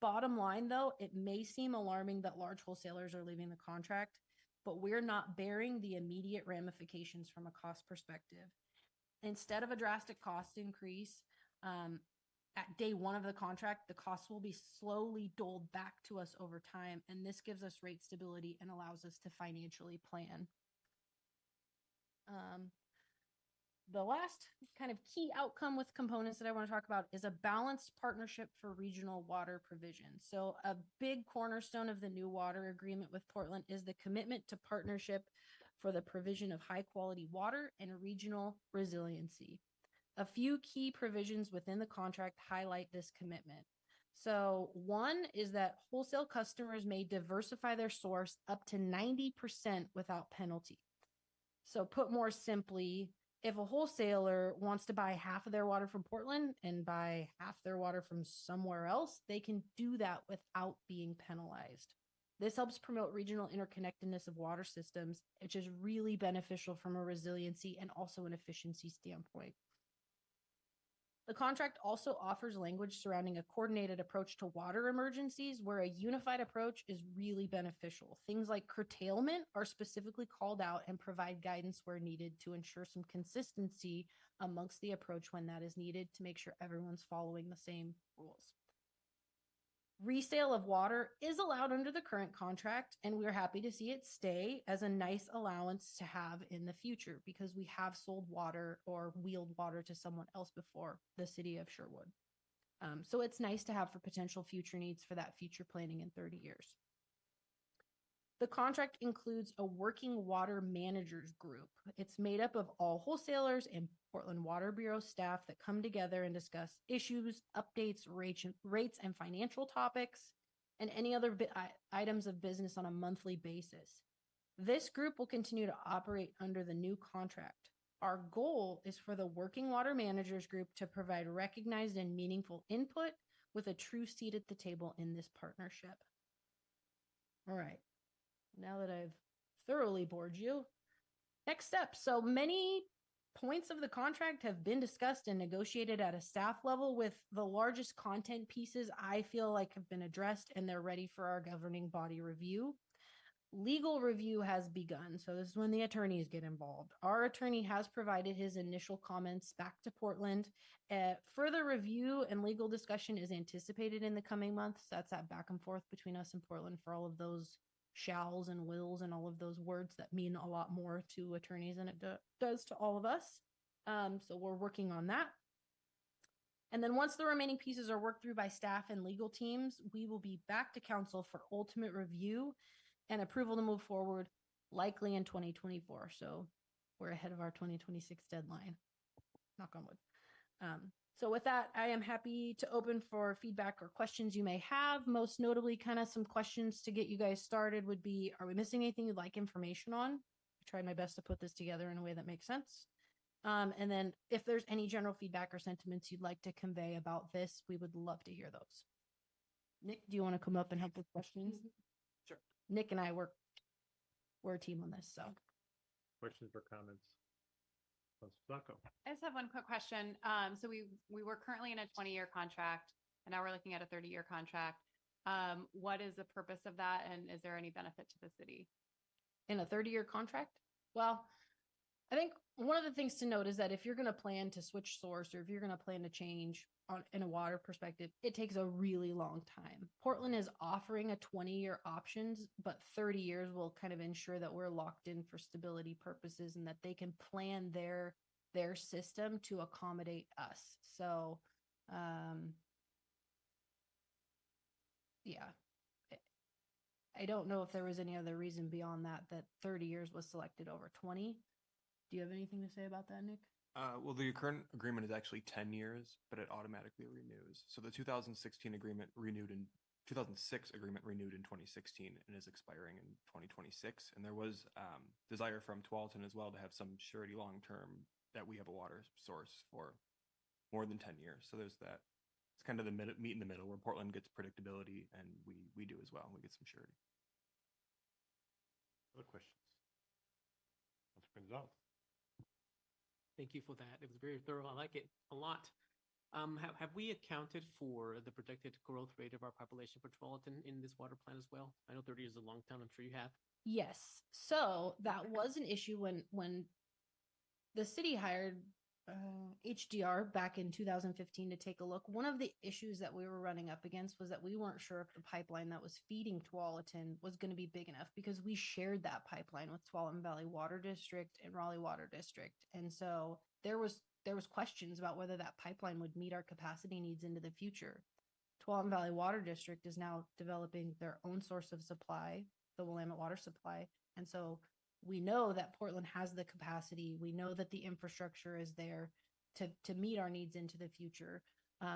Bottom line, though, it may seem alarming that large wholesalers are leaving the contract, but we're not bearing the immediate ramifications from a cost perspective. Instead of a drastic cost increase, at day 1 of the contract, the costs will be slowly doled back to us over time, and this gives us rate stability and allows us to financially plan. The last kind of key outcome with components that I want to talk about is a balanced partnership for regional water provision. So a big cornerstone of the new water agreement with Portland is the commitment to partnership for the provision of high quality water and regional resiliency. A few key provisions within the contract highlight this commitment. So one is that wholesale customers may diversify their source up to 90% without penalty. So put more simply, if a wholesaler wants to buy half of their water from Portland and buy half their water from somewhere else, they can do that without being penalized. This helps promote regional interconnectedness of water systems, which is really beneficial from a resiliency and also an efficiency standpoint. The contract also offers language surrounding a coordinated approach to water emergencies where a unified approach is really beneficial. Things like curtailment are specifically called out and provide guidance where needed to ensure some consistency amongst the approach when that is needed to make sure everyone's following the same rules. Resale of water is allowed under the current contract, and we're happy to see it stay as a nice allowance to have in the future because we have sold water or wheeled water to someone else before, the city of Sherwood. So it's nice to have for potential future needs for that future planning in 30 years. The contract includes a working water managers group. It's made up of all wholesalers and Portland Water Bureau staff that come together and discuss issues, updates, rates, and financial topics, and any other items of business on a monthly basis. This group will continue to operate under the new contract. Our goal is for the Working Water Managers Group to provide recognized and meaningful input with a true seat at the table in this partnership. All right. Now that I've thoroughly bored you, next step. So many points of the contract have been discussed and negotiated at a staff level, with the largest content pieces I feel like have been addressed and they're ready for our governing body review. Legal review has begun. So this is when the attorneys get involved. Our attorney has provided his initial comments back to Portland. Further review and legal discussion is anticipated in the coming months. That's that back and forth between us and Portland for all of those shalls and wills and all of those words that mean a lot more to attorneys than it does to all of us. So we're working on that. And then once the remaining pieces are worked through by staff and legal teams, we will be back to council for ultimate review and approval to move forward, likely in 2024. So we're ahead of our 2026 deadline. Knock on wood. So with that, I am happy to open for feedback or questions you may have. Most notably, kind of some questions to get you guys started would be, are we missing anything you'd like information on? I tried my best to put this together in a way that makes sense. And then if there's any general feedback or sentiments you'd like to convey about this, we would love to hear those. Nick, do you want to come up and help with questions? Sure. Nick and I we're a team on this, so. Questions or comments? Blanco. I just have one quick question. So we were currently in a 20-year contract, and now we're looking at a 30-year contract. What is the purpose of that, and is there any benefit to the city? In a 30-year contract? Well, I think one of the things to note is that if you're going to plan to switch source, or if you're going to plan to change in a water perspective, it takes a really long time. Portland is offering a 20-year options, but 30 years will kind of ensure that we're locked in for stability purposes and that they can plan their system to accommodate us. So, yeah. I don't know if there was any other reason beyond that 30 years was selected over 20. Do you have anything to say about that, Nick? Well, the current agreement is actually 10 years, but it automatically renews. So the 2006 agreement renewed in 2016 and is expiring in 2026. And there was desire from Tualatin as well to have some surety long-term that we have a water source for more than 10 years. So there's that. It's kind of the meet in the middle where Portland gets predictability and we do as well. We get some surety. Other questions? Councilor Gonzalez. Thank you for that. It was very thorough. I like it a lot. Have we accounted for the projected growth rate of our population for Tualatin in this water plan as well? I know 30 years is a long time. I'm sure you have. Yes. So that was an issue when the city hired HDR back in 2015 to take a look. One of the issues that we were running up against was that we weren't sure if the pipeline that was feeding Tualatin was going to be big enough, because we shared that pipeline with Tualatin Valley Water District and Raleigh Water District. And so there was questions about whether that pipeline would meet our capacity needs into the future. Tualatin Valley Water District is now developing their own source of supply, the Willamette Water Supply. And so we know that Portland has the capacity. We know that the infrastructure is there to meet our needs into the future.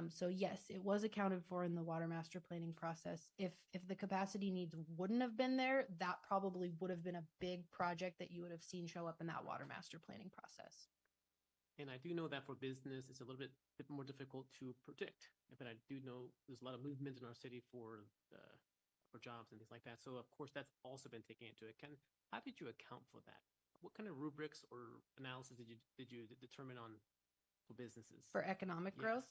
So yes, it was accounted for in the water master planning process. If the capacity needs wouldn't have been there, that probably would have been a big project that you would have seen show up in that water master planning process. And I do know that for business, it's a little bit more difficult to predict. But I do know there's a lot of movement in our city for jobs and things like that. So of course, that's also been taken into account. How did you account for that? What kind of rubrics or analysis did you determine on for businesses. for economic growth.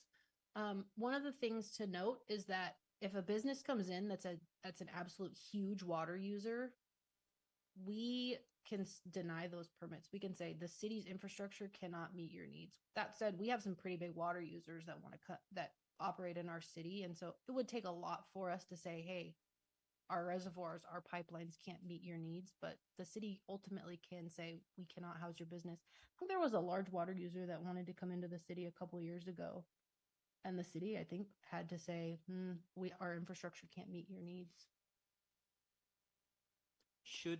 Yes. One of the things to note is that if a business comes in that's an absolute huge water user, we can deny those permits. We can say the city's infrastructure cannot meet your needs. That said, we have some pretty big water users that want to that operate in our city, and so it would take a lot for us to say, hey, our reservoirs, our pipelines can't meet your needs, but the city ultimately can say we cannot house your business. I think there was a large water user that wanted to come into the city a couple of years ago, and the city, I think, had to say, our infrastructure can't meet your needs. Should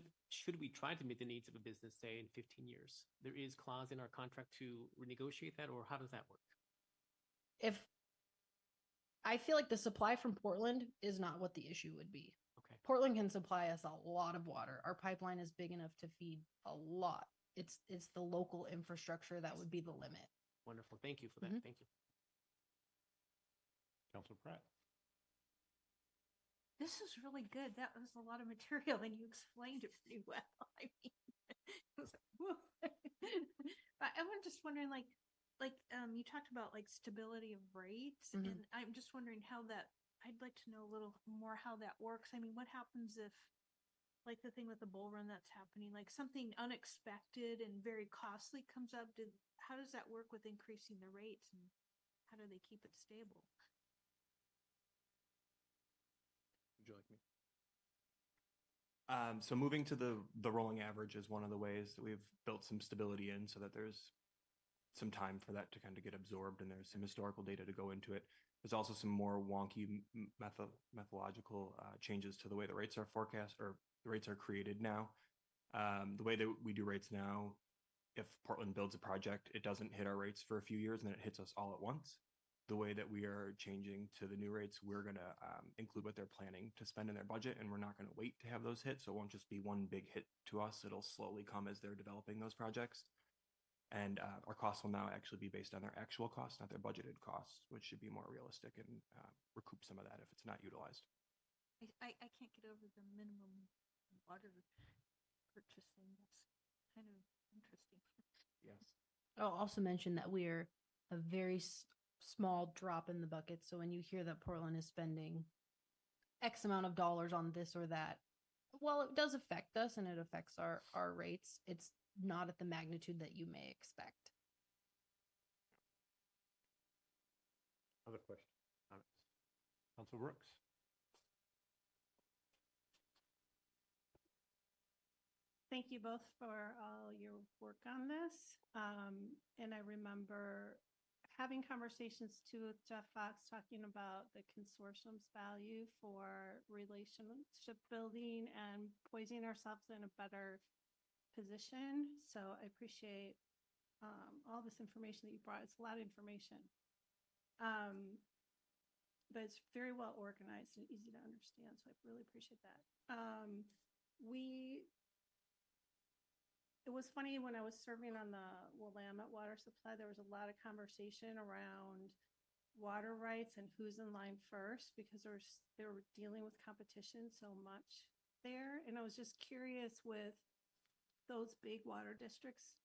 we try to meet the needs of a business, say, in 15 years? There is clause in our contract to renegotiate that, or how does that work? If I feel like the supply from Portland is not what the issue would be. Okay. Portland can supply us a lot of water. Our pipeline is big enough to feed a lot. It's the local infrastructure that would be the limit. Wonderful. Thank you for that. Mhm. Thank you. Councilor Pratt. This is really good. That was a lot of material and you explained it pretty well. I mean, it was like, whoa. I'm just wondering, you talked about like stability of rates, Mhm. and I'm just wondering how that, I'd like to know a little more how that works. I mean, what happens if, like the thing with the bull run that's happening, like something unexpected and very costly comes up? How does that work with increasing the rates, and how do they keep it stable? Would you like me? So moving to the rolling average is one of the ways that we've built some stability in, so that there's some time for that to kind of get absorbed, and there's some historical data to go into it. There's also some more wonky methodological changes to the way the rates are forecast, or the rates are created now. The way that we do rates now, if Portland builds a project, it doesn't hit our rates for a few years, and then it hits us all at once. The way that we are changing to the new rates, we're going to include what they're planning to spend in their budget, and we're not going to wait to have those hit. So it won't just be one big hit to us. It'll slowly come as they're developing those projects. And our costs will now actually be based on their actual costs, not their budgeted costs, which should be more realistic and recoup some of that if it's not utilized. I can't get over the minimum water purchasing. That's kind of interesting. Yes. I'll also mention that we're a very small drop in the bucket. So when you hear that Portland is spending X amount of dollars on this or that, while it does affect us and it affects our rates, it's not at the magnitude that you may expect. Other questions? Comments? Council Brooks. Thank you both for all your work on this. And I remember having conversations too with Jeff Fox talking about the consortium's value for relationship building and poising ourselves in a better position. So I appreciate all this information that you brought. It's a lot of information. But it's very well organized and easy to understand. So I really appreciate that. It was funny when I was serving on the Willamette Water Supply, there was a lot of conversation around water rights and who's in line first, because they were dealing with competition so much there. And I was just curious with those big water districts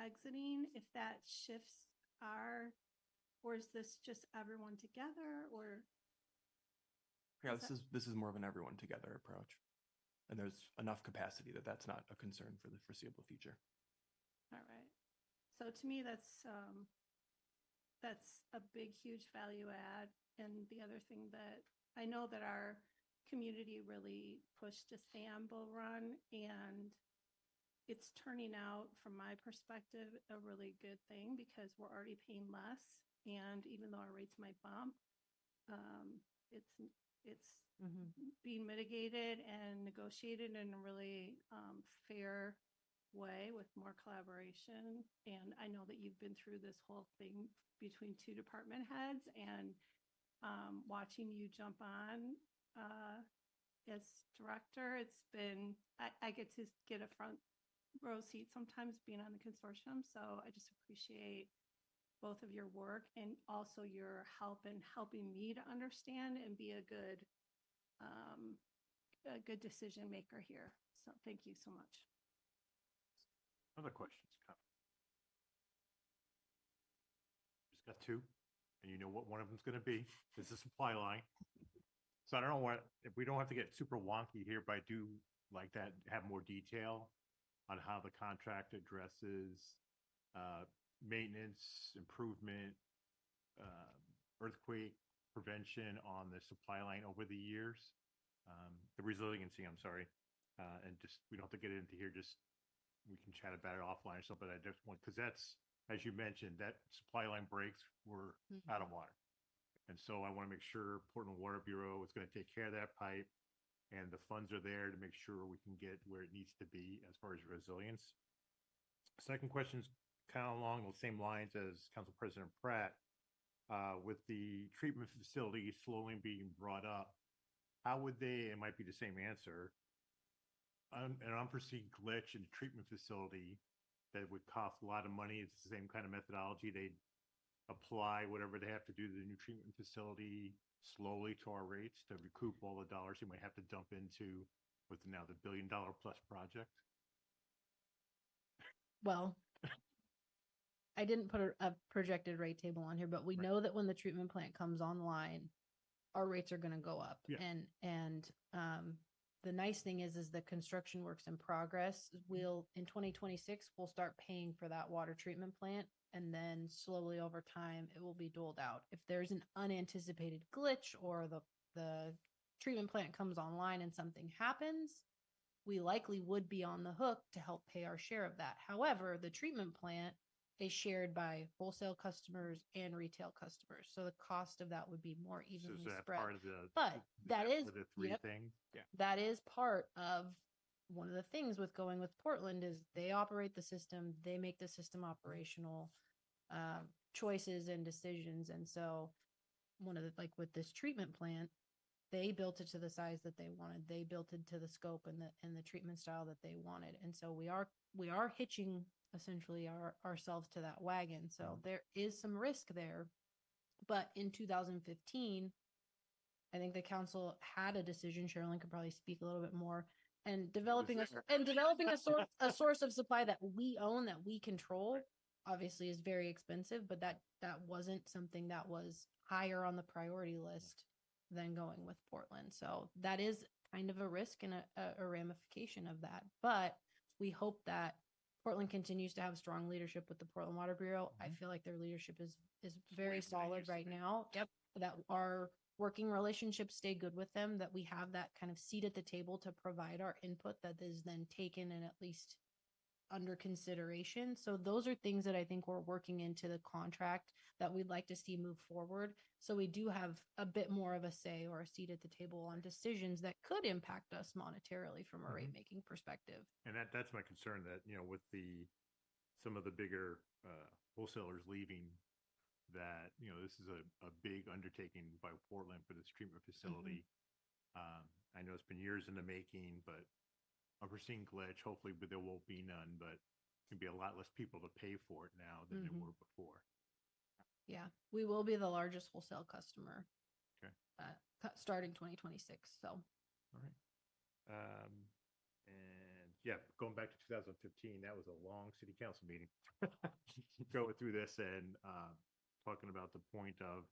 exiting, if that shifts or is this just everyone together, or? Yeah, this is more of an everyone together approach. And there's enough capacity that that's not a concern for the foreseeable future. All right. So to me, that's a big, huge value add. And the other thing that I know that our community really pushed to stay on Bull Run, and it's turning out, from my perspective, a really good thing, because we're already paying less. And even though our rates might bump, it's being mitigated and negotiated in a really fair way with more collaboration. And I know that you've been through this whole thing between two department heads, and watching you jump on as director, it's been, I get to get a front row seat sometimes being on the consortium. So I just appreciate both of your work, and also your help in helping me to understand and be a good decision maker here. So thank you so much. Other questions? Comments? That's two, and you know what one of them's gonna be, is the supply line. So I don't know what, if we don't have to get super wonky here, but I do like that, have more detail on how the contract addresses maintenance, improvement, earthquake prevention on the supply line over the years. The resiliency, I'm sorry. And just, we don't have to get into here, just, we can chat about it offline or something. I just want, because that's, as you mentioned, that supply line breaks were out of water. And so I want to make sure Portland Water Bureau is going to take care of that pipe, and the funds are there to make sure we can get where it needs to be as far as resilience. Second question is kind of along the same lines as Council President Pratt. With the treatment facility slowly being brought up, how would they, it might be the same answer, an unforeseen glitch in the treatment facility that would cost a lot of money, it's the same kind of methodology, they'd apply whatever they have to do to the new treatment facility slowly to our rates to recoup all the dollars you might have to dump into with now the $1 billion plus project? Well, I didn't put a projected rate table on here, but we Right. know that when the treatment plant comes online, our rates are going to go up. Yeah. And the nice thing is the construction works in progress. We'll, in 2026, we'll start paying for that water treatment plant, and then slowly over time it will be doled out. If there's an unanticipated glitch or the treatment plant comes online and something happens, we likely would be on the hook to help pay our share of that. However, the treatment plant is shared by wholesale customers and retail customers. So the cost of that would be more So evenly is that spread. part of the, But that is, for the three yep, things? that is part of one of the things with going with Portland is they operate the system, they make the system operational choices and decisions. And so one of the, like with this treatment plant, they built it to the size that they wanted. They built it to the scope and the treatment style that they wanted. And so we are hitching essentially ourselves to that wagon. So there is some risk there. But in 2015, I think the council had a decision. Sherilyn could probably speak a little bit more. And developing a source of supply that we own, that we control, obviously is very expensive. But that wasn't something that was higher on the priority list than going with Portland. So that is kind of a risk and a ramification of that. But we hope that Portland continues to have strong leadership with the Portland Water Bureau. I feel like their leadership is very solid right now. Yep. That our working relationships stay good with them, that we have that kind of seat at the table to provide our input that is then taken and at least under consideration. So those are things that I think we're working into the contract that we'd like to see move forward. So we do have a bit more of a say or a seat at the table on decisions that could impact us monetarily from a rate making perspective. And that's my concern, that, you know, with some of the bigger wholesalers leaving, that, you know, this is a big undertaking by Portland for this treatment facility. I know it's been years in the making, but unforeseen glitch, hopefully, but there won't be none, but can be a lot less people to pay for it now than there were before. Yeah, we will be the largest wholesale customer. Okay. Starting 2026. So. All right. And yeah, going back to 2015, that was a long city council meeting. Going through this and talking about the point of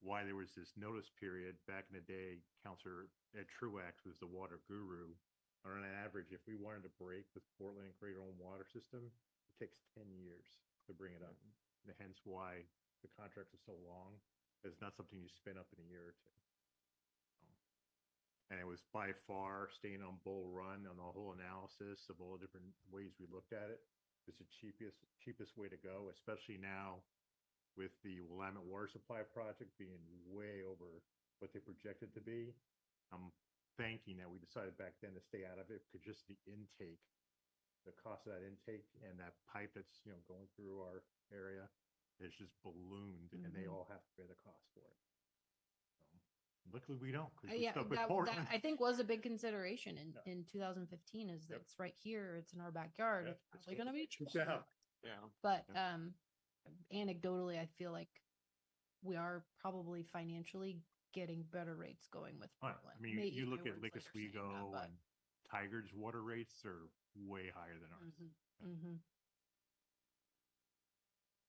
why there was this notice period back in the day. Councilor Ed Truax was the water guru. On an average, if we wanted to break with Portland and create our own water system, it takes 10 years to bring it up. And hence why the contracts are so long. It's not something you spin up in a year or two. And it was by far, staying on Bull Run on the whole analysis of all the different ways we looked at it, is the cheapest way to go, especially now with the Willamette Water Supply Project being way over what they projected to be. I'm thanking that we decided back then to stay out of it, because just the intake, the cost of that intake and that pipe that's, you know, going through our area is just ballooned, and they all have to bear the cost for it. Luckily we don't, because we're Yeah, stuck with that Portland. I think was a big consideration Yeah. in 2015 is that Yep. it's right here, it's in our backyard. Yeah, It's probably going to be cheap. Yeah. Yeah. But anecdotally, I feel like we are probably financially getting better rates going with Right. Portland. I mean, May you eat my look at words Lake like you're saying that, Oswego but- and Tigard's water rates are way higher than ours. Mhm.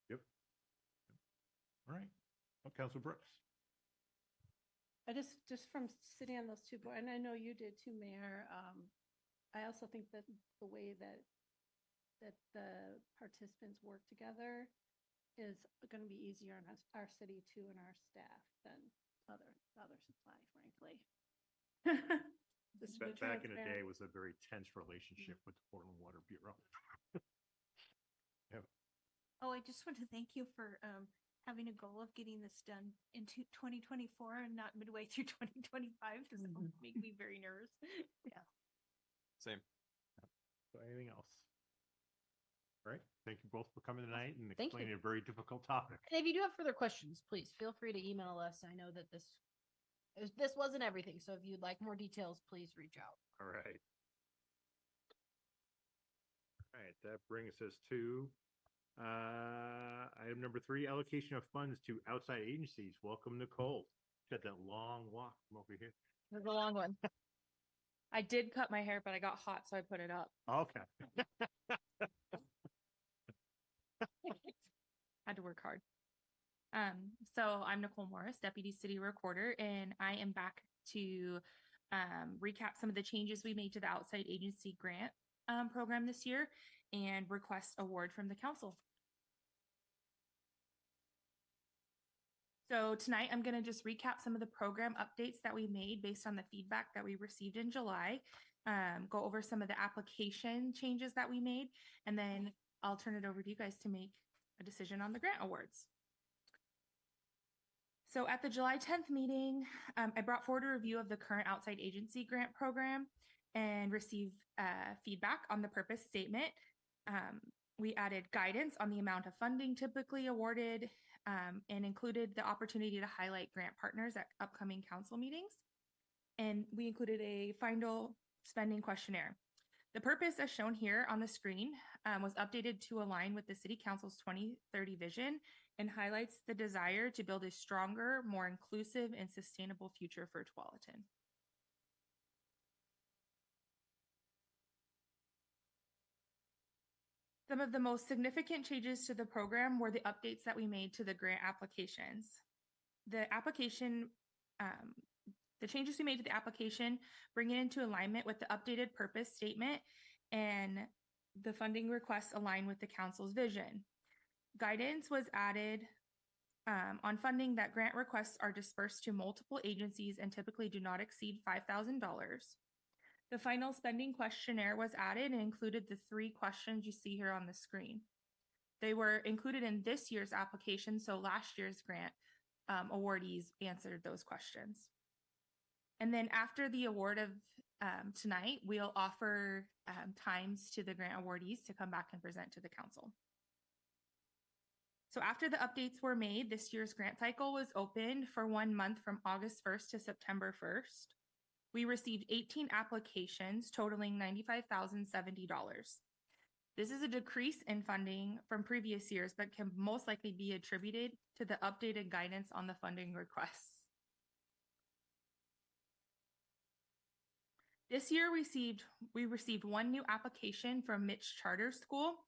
Yep. Council Brooks. I just from sitting on those two boards, and I know you did too, Mayor. I also think that the way that the participants work together is going to be easier on our city too and our staff than other supply, frankly. Just for Back in the day, transparent. it was a very tense relationship with the Portland Water Bureau. Oh, I just want to thank you for having a goal of getting this done into 2024 and not midway through 2025. This will make me very nervous. Yeah. Same. So anything else? All right. Thank you both for coming tonight and Thank you. explaining a very difficult topic. And if you do have further questions, please feel free to email us. I know that this wasn't everything, so if you'd like more details, please reach out. All right. All right. That brings us to item number 3, allocation of funds to outside agencies. Welcome, Nicole. Got that long walk from over here. It was a long one. I did cut my hair, but I got hot, so I put it up. Okay. Had to work hard. So I'm Nicole Morris, Deputy City Recorder, and I am back to recap some of the changes we made to the outside agency grant program this year and request award from the council. So tonight I'm going to just recap some of the program updates that we made based on the feedback that we received in July, go over some of the application changes that we made, and then I'll turn it over to you guys to make a decision on the grant awards. So at the July 10th meeting, I brought forward a review of the current outside agency grant program and received feedback on the purpose statement. We added guidance on the amount of funding typically awarded and included the opportunity to highlight grant partners at upcoming council meetings. And we included a final spending questionnaire. The purpose, as shown here on the screen, was updated to align with the City Council's 2030 vision and highlights the desire to build a stronger, more inclusive, and sustainable future for Tualatin. Some of the most significant changes to the program were the updates that we made to the grant applications. The changes we made to the application bring it into alignment with the updated purpose statement, and the funding requests align with the council's vision. Guidance was added on funding that grant requests are dispersed to multiple agencies and typically do not exceed $5,000. The final spending questionnaire was added and included the 3 questions you see here on the screen. They were included in this year's application, so last year's grant awardees answered those questions. And then after the award of tonight, we'll offer times to the grant awardees to come back and present to the council. So after the updates were made, this year's grant cycle was opened for 1 month from August 1st to September 1st. We received 18 applications totaling $95,070. This is a decrease in funding from previous years, but can most likely be attributed to the updated guidance on the funding requests. This year, we received 1 new application from Mitch Charter School,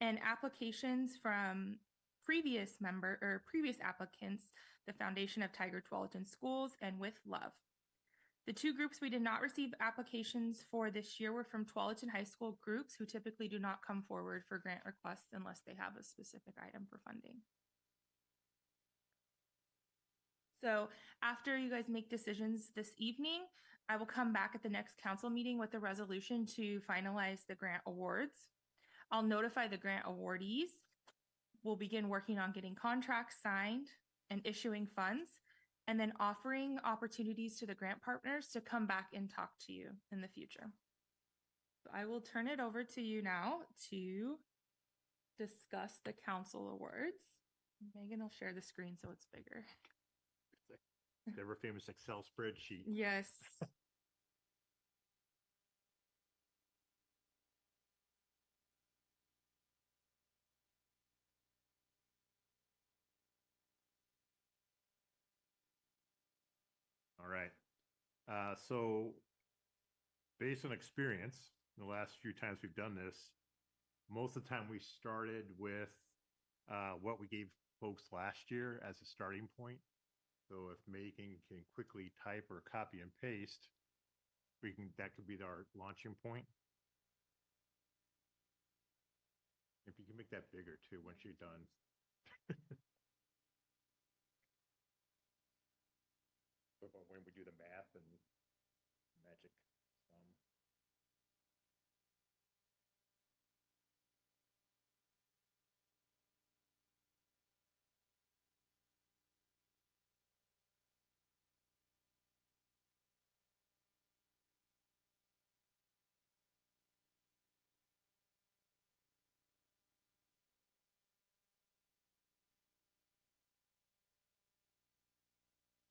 and applications from previous applicants, the Foundation of Tiger Tualatin Schools and With Love. The 2 groups we did not receive applications for this year were from Tualatin High School groups who typically do not come forward for grant requests unless they have a specific item for funding. So after you guys make decisions this evening, I will come back at the next council meeting with a resolution to finalize the grant awards. I'll notify the grant awardees. We'll begin working on getting contracts signed and issuing funds, and then offering opportunities to the grant partners to come back and talk to you in the future. So I will turn it over to you now to discuss the council awards. Megan will share the screen so it's bigger. The ever famous Excel spreadsheet. Yes. All right. So based on experience, the last few times we've done this, most of the time we started with what we gave folks last year as a starting point. So if Megan can quickly type or copy and paste, that could be our launching point. If you can make that bigger too, once you're done. But when we do the math and magic.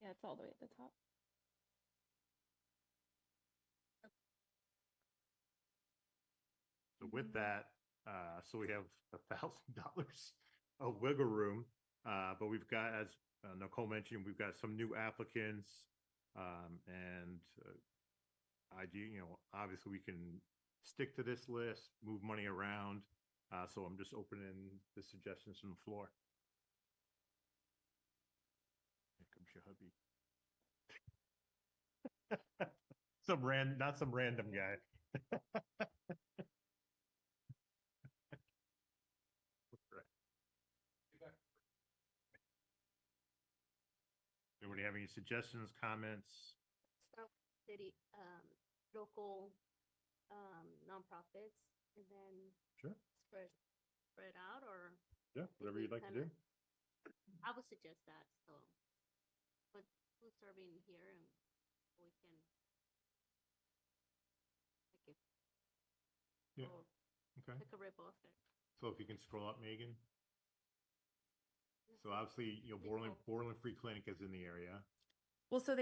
Yeah, it's all the way at the top. So with that, so we have $1,000 of wiggle room, but we've got, as Nicole mentioned, we've got some new applicants, and obviously we can stick to this list, move money around. So I'm just opening the suggestions from the floor. Here comes your hubby. Not some random guy. Anybody have any suggestions, comments? Start with city, local, nonprofits, and then Sure. spread out, or Yeah, whatever you'd like to do. I would suggest that. So, but food serving here, and we can. Thank you. Yeah. Okay. Take a ripple effect. So if you can scroll up, Megan. So obviously, Borland Free Clinic is in the area. Well, so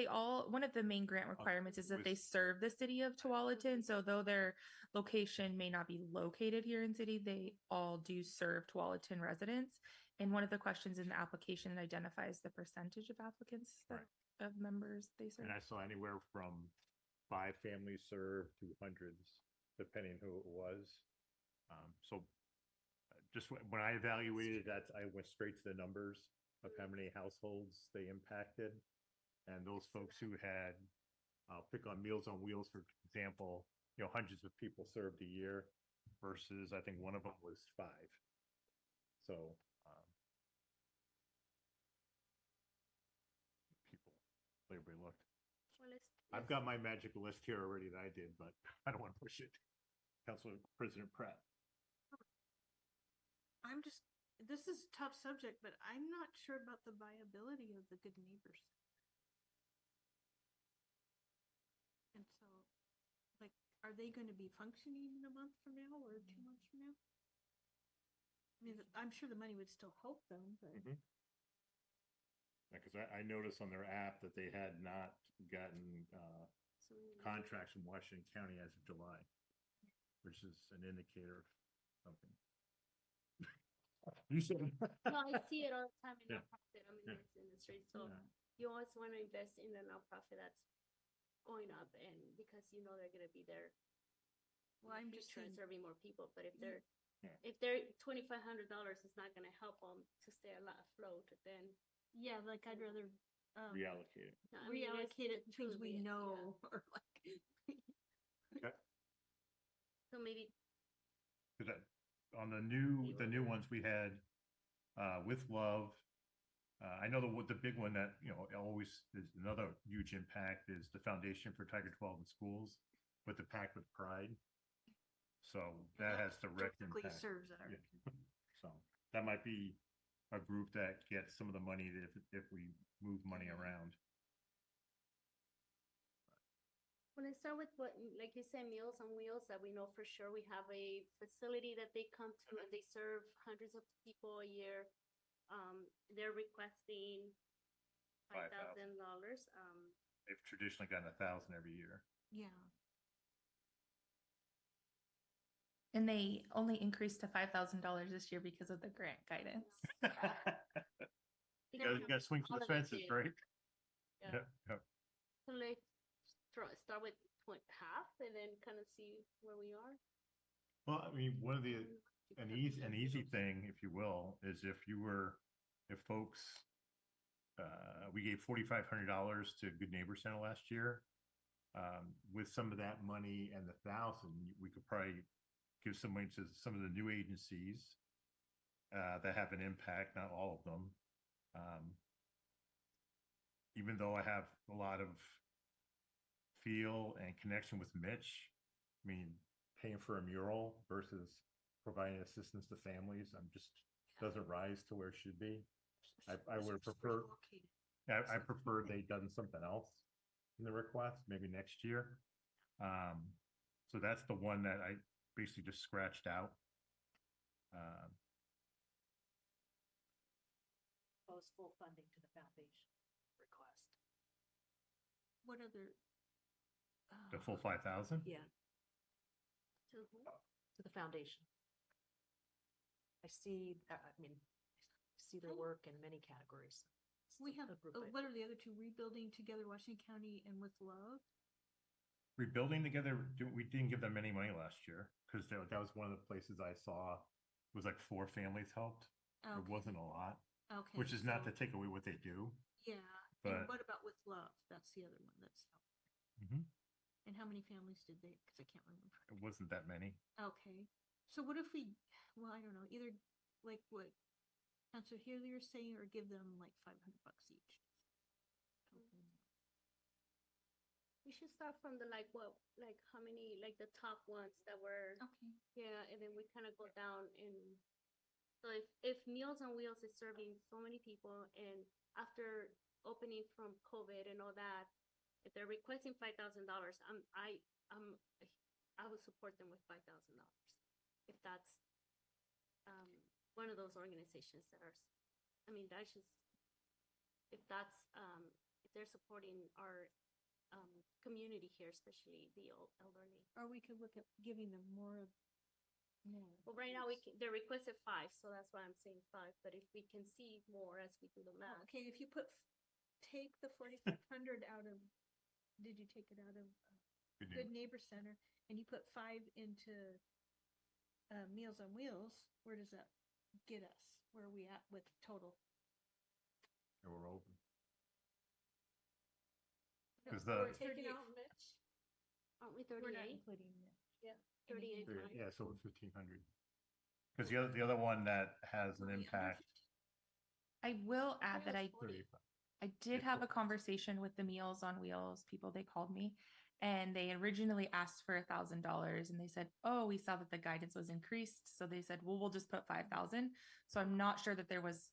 one of the main grant requirements is that they serve the city of Tualatin. So though their location may not be located here in city, they all do serve Tualatin residents. And one of the questions in the application identifies the percentage of applicants of members they serve. And I saw anywhere from 5 families served to hundreds, depending who it was. So just when I evaluated that, I went straight to the numbers of how many households they impacted. And those folks who had, I'll pick on Meals on Wheels, for example, hundreds of people served a year versus I think one of them was 5. So people, everybody looked. Well, I've got my magic list here already that I did, but I don't want to push it. Council President Pratt. This is a tough subject, but I'm not sure about the viability of the Good Neighbors. And so, like, are they going to be functioning in a month from now or 2 months from now? I mean, I'm sure the money would still help them, but. Because I noticed on their app that they had not gotten contracts from Washington County as of July, which is an indicator of something. You said. No, I see it all the time in Yeah. nonprofit. I'm in Yeah. this industry, so Yeah. you always want to invest in the nonprofit that's going up, and because they're going to be there. Well, I'm just just saying, serving more people, but if they're Yeah. $2,500 is not going to help them to stay afloat, then yeah, like I'd rather Reallocate it. no, I mean, reallocate it to it's things we truly- know, or like. Okay. So maybe Because on the new ones we had with Love, I know the big one that always is another huge impact is the Foundation for Tiger 12 in Schools with the Pact with Pride. So that has direct Directly impact. serves our. Yeah. So that might be a group that gets some of the money if we move money around. when I start with what, like you said, Meals on Wheels, that we know for sure we have a facility that they come to and they serve hundreds of people a year. They're requesting $5,000. They've traditionally gotten 1,000 every year. Yeah. And they only increased to $5,000 this year because of the grant guidance. You gotta swing for the fences, right? Yeah. Yep. So let's start with half and then kind of see where we are. Well, I mean, an easy thing, if you will, is if you were if folks, we gave $4,500 to Good Neighbor Center last year. With some of that money and the 1,000, we could probably give some money to some of the new agencies that have an impact, not all of them. Even though I have a lot of feel and connection with Mitch, I mean, paying for a mural versus providing assistance to families, doesn't rise to where it should be. I would prefer, I prefer they done something else in the request, maybe next year. So that's the one that I basically just scratched out. Propose full funding to the foundation request. What other? The full 5,000? Yeah, To who? to the foundation. I see, I mean, I see their work in many categories. It's We have, a group I- what are the other two? Rebuilding Together Washington County and With Love? Rebuilding Together, we didn't give them any money last year because that was one of the places I saw was like 4 families helped. It Okay. wasn't a lot, Okay. which is not to so- take away what they do. Yeah, but- and what about With Love? That's the other one that's, Mhm. and how many families did they, because I can't remember. It wasn't that many. Okay, so what if we, well, I don't know, either like what Counselor Healy is saying, or give them like $500 each? We should start from the how many, like the top ones that were, Okay. yeah, and then we kind of go down and, so if Meals on Wheels is serving so many people and after opening from COVID and all that, if they're requesting $5,000, I would support them with $5,000. If that's, one of those organizations that are, I mean, that's just, if that's, if they're supporting our, community here, especially the elderly. Or we could look at giving them more. Well, right now they're requested 5, so that's why I'm saying 5, but if we can see more as we do the math. Okay, if you take the 4,500 out of, did you take it out of Good Neighbor Center, and you put 5 into Meals on Wheels, where does that get us? Where are we at with total? And we're over. No, 'Cause we're the- taking out Mitch. Aren't we We're not 38? including Mitch. Yeah, 38. Yeah, so 1,500. Because the other one that has an impact. I will add that I 35. I did Yeah, have a cool. conversation with the Meals on Wheels people. They called me and they originally asked for $1,000 and they said, oh, we saw that the guidance was increased. So they said, well, we'll just put 5,000. So I'm not sure that there was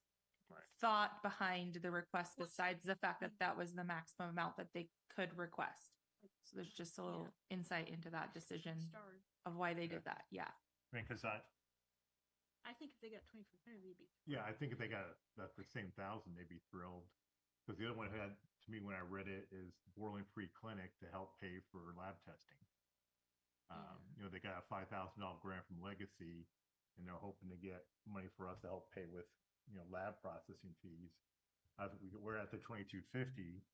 Right. thought behind the request besides the fact that that was the maximum amount that they could request. So there's just a little insight into that decision Stars. of why they did that. Yeah. I mean, because I think if they got 2,500, they'd be. yeah, I think if they got the same 1,000, they'd be thrilled. Because the other one had, to me, when I read it, is Borland Free Clinic to help pay for lab testing. They got a $5,000 grant from Legacy, and they're hoping to get money for us to help pay with, lab processing fees. We're at the 2,250,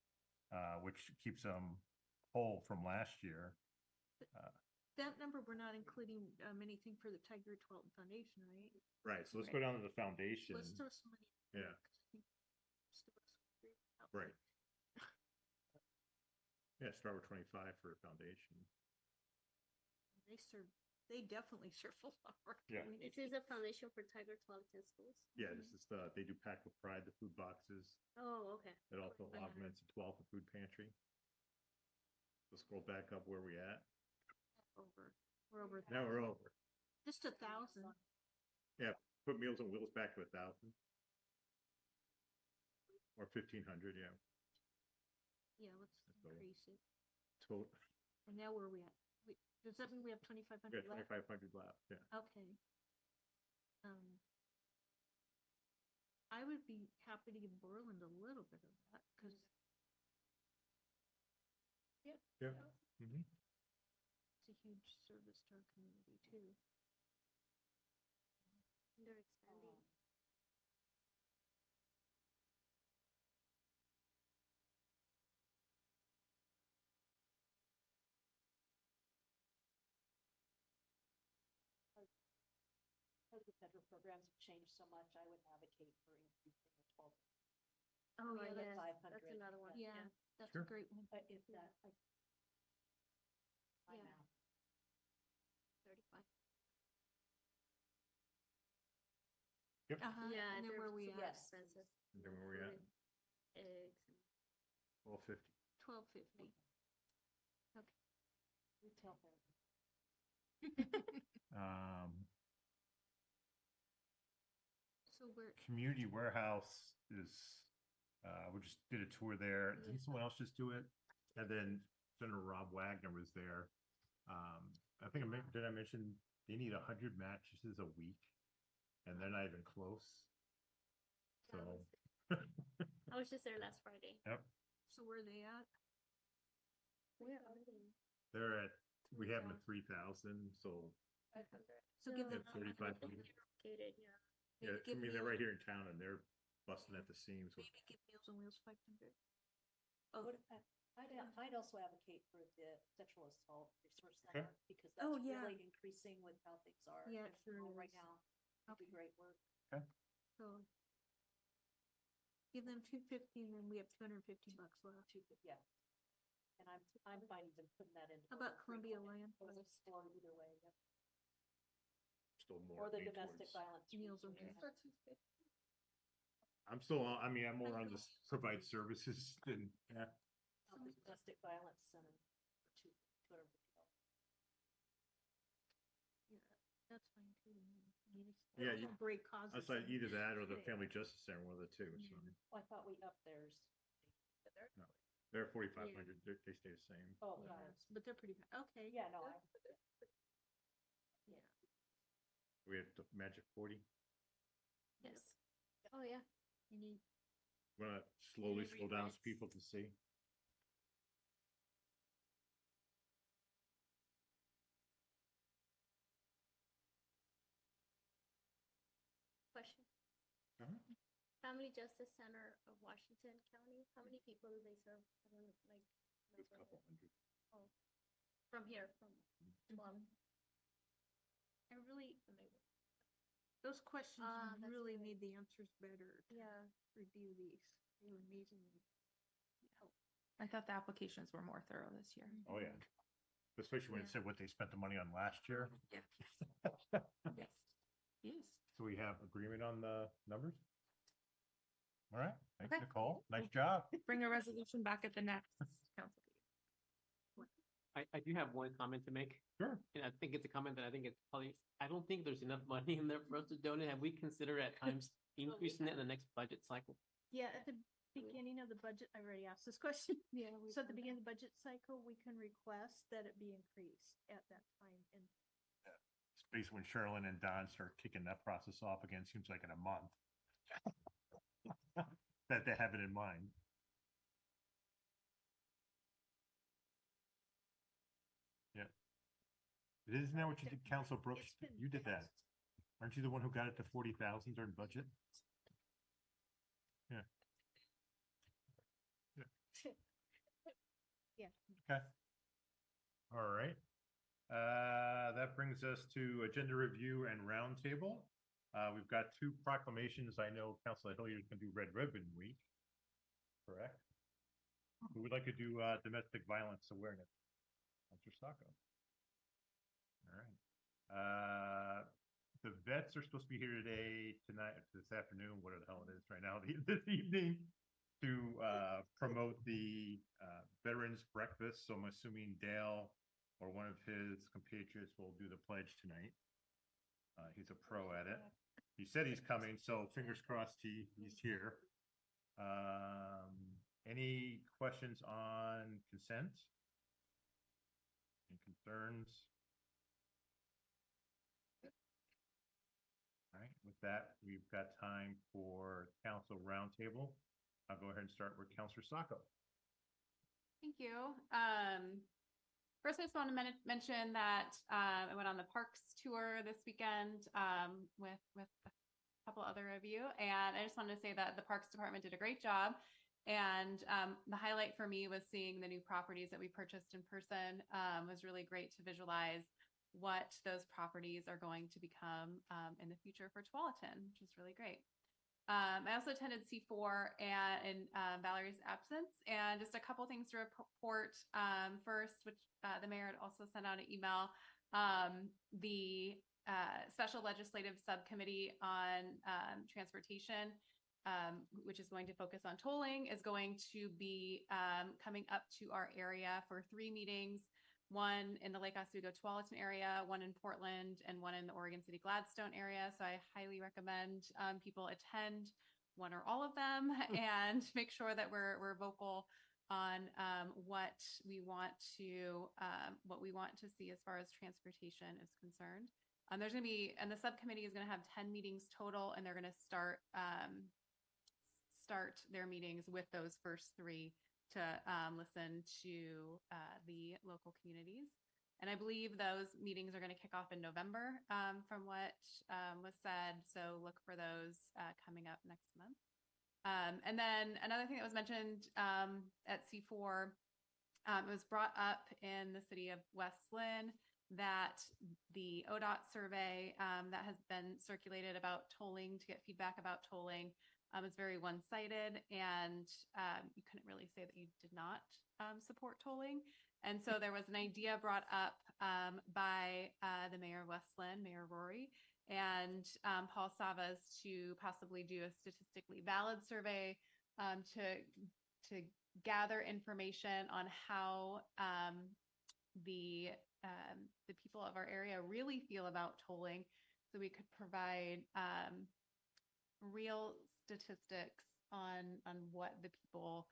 which keeps them whole from last year. That number, we're not including anything for the Tiger Twelve Foundation, right? Right. So let's go down to the foundation. Let's throw some money. Yeah. Right. Yeah, start with 25 for a foundation. They definitely serve a lot of our Yeah. community. This is a foundation for Tiger Twelton schools. Yeah, this is they do Pack with Pride, the food boxes. Oh, okay. It also Okay. augments the 12 for food pantry. Let's scroll back up where we at. We're over. Now we're over. Just 1,000. Yeah, put Meals on Wheels back to 1,000. Or 1,500, yeah. Yeah, let's That's all. increase it. Total, And now where are we at? Does that mean we have 2,500 yeah, left? 2,500 left, yeah. Okay. I would be happy to give Borland a little bit of that, because Yeah. Mhm. it's a huge service to our community too. They're expanding. federal programs have changed so much, I would advocate for increasing the 12. Oh, the other yes, 500. that's another one. Yeah, that's Sure. a great one. But if that, like, my Yeah. math, 35. Uh-huh. Yeah, And then they're where we super at? Yes. expensive. Then where we at? Eggs. 1250. 1250. retail therapy. So we're, Community warehouse is, we just did a tour there. Yeah. Didn't someone else just do it? And then Senator Rob Wagner was there. I think did I mention they need 100 mattresses a week, and they're not even close. So, I was just there last Friday. yep, so where are they at? Where are they? they're at. We have them at 3,000. So So give them. At 3,500. Located, yeah. yeah, Maybe I mean they're right here in town, and they're busting at the seams. Maybe give Meals on Wheels 500. What if I'd also advocate for the sexual assault resource Okay. center because that's Oh, yeah. really increasing with how things are. Yeah, in it sure general right is. now. It'd be great work. So give them 250 and then we have $250 left. Yeah. And I'm fine even putting that in. How about Columbia Land? Or either way, yeah. Still more. Or the aimed domestic towards- violence. Meals on resource Wheels. center. I'm still. I mean, I'm more on this provide services than. Yeah. The domestic violence center. for $250. That's fine too. Yeah, They're great causes. That's like and- either that or the Yeah. Family Justice Center, one of the two. So Well, I thought we upped theirs. they're 4,500. They stay the same. Oh, got it. Yes, but they're pretty, okay. Yeah, no, Yeah. We have the magic 40. Yes. Oh, yeah. Any, We're gonna slowly Any slow down so regrets? people can see. Question. Uh-huh. Family Justice Center of Washington County, how many people do they serve? I don't know, like. It's a couple hundred. From here, from Mm-hmm. Tualatin. I really, those questions Ah, that's really right. need the answers better. to Yeah. Review these. They were amazingly helpful. I thought the applications were more thorough this year. Oh, yeah. Especially when it said what they spent the money on last year. Yes. Yes. Yes. So we have agreement on the numbers? All right. Thanks, Okay. Nicole. Nice job. Bring a resolution back at the next council meeting. I do have one comment to make. Sure. And I think it's a comment that I think it's probably, I don't think there's enough money in there for us to donate. Have we considered at times increasing it in the next budget cycle? Yeah, at the beginning of the budget, I already asked this question. Yeah. So at the beginning of the budget cycle, we can request that it be increased at that time. And Basically, when Sherilyn and Don start kicking that process off again, seems like in a month. That they have it in mind. Yeah. Isn't that what you did, Council Brooks? It's been You did that. passed. Aren't you the one who got it to 40,000 during budget? Yeah. Yeah. Okay. All right. That brings us to agenda review and roundtable. We've got two proclamations. I know Councilor Hilliard can do Red Ribbon Week. Correct? We would like to do domestic violence awareness. Councilor Sacco. All right. The vets are supposed to be here today, tonight, this afternoon, whatever the hell it is right now, this evening, to promote the Veterans Breakfast. So I'm assuming Dale or one of his compatriots will do the pledge tonight. He's a pro at it. He said he's coming, so fingers crossed he's here. Any questions on consent? Any concerns? All right, with that, we've got time for council roundtable. I'll go ahead and start with Councilor Sacco. Thank you. First, I just want to mention that I went on the parks tour this weekend with a couple other of you, and I just wanted to say that the Parks Department did a great job. And the highlight for me was seeing the new properties that we purchased in person. Was really great to visualize what those properties are going to become in the future for Tualatin, which is really great. I also attended C4 and in Valerie's absence, and just a couple things to report. First, which the mayor had also sent out an email, the Special Legislative Subcommittee on Transportation, which is going to focus on tolling, is going to be coming up to our area for 3 meetings. One in the Lake Oswego Tualatin area, one in Portland, and one in the Oregon City Gladstone area. So I highly recommend people attend one or all of them and make sure that we're vocal on what we want to see as far as transportation is concerned. There's going to be, and the subcommittee is going to have 10 meetings total, and they're going to start their meetings with those first 3 to listen to the local communities. And I believe those meetings are going to kick off in November from what was said. So look for those coming up next month. And then another thing that was mentioned at C4, it was brought up in the city of West Lynn that the ODOT survey that has been circulated about tolling, to get feedback about tolling, is very one-sided, and you couldn't really say that you did not support tolling. And so there was an idea brought up by the mayor of West Lynn, Mayor Rory, and Paul Savas, to possibly do a statistically valid survey to gather information on how the people of our area really feel about tolling, so we could provide real statistics on what the people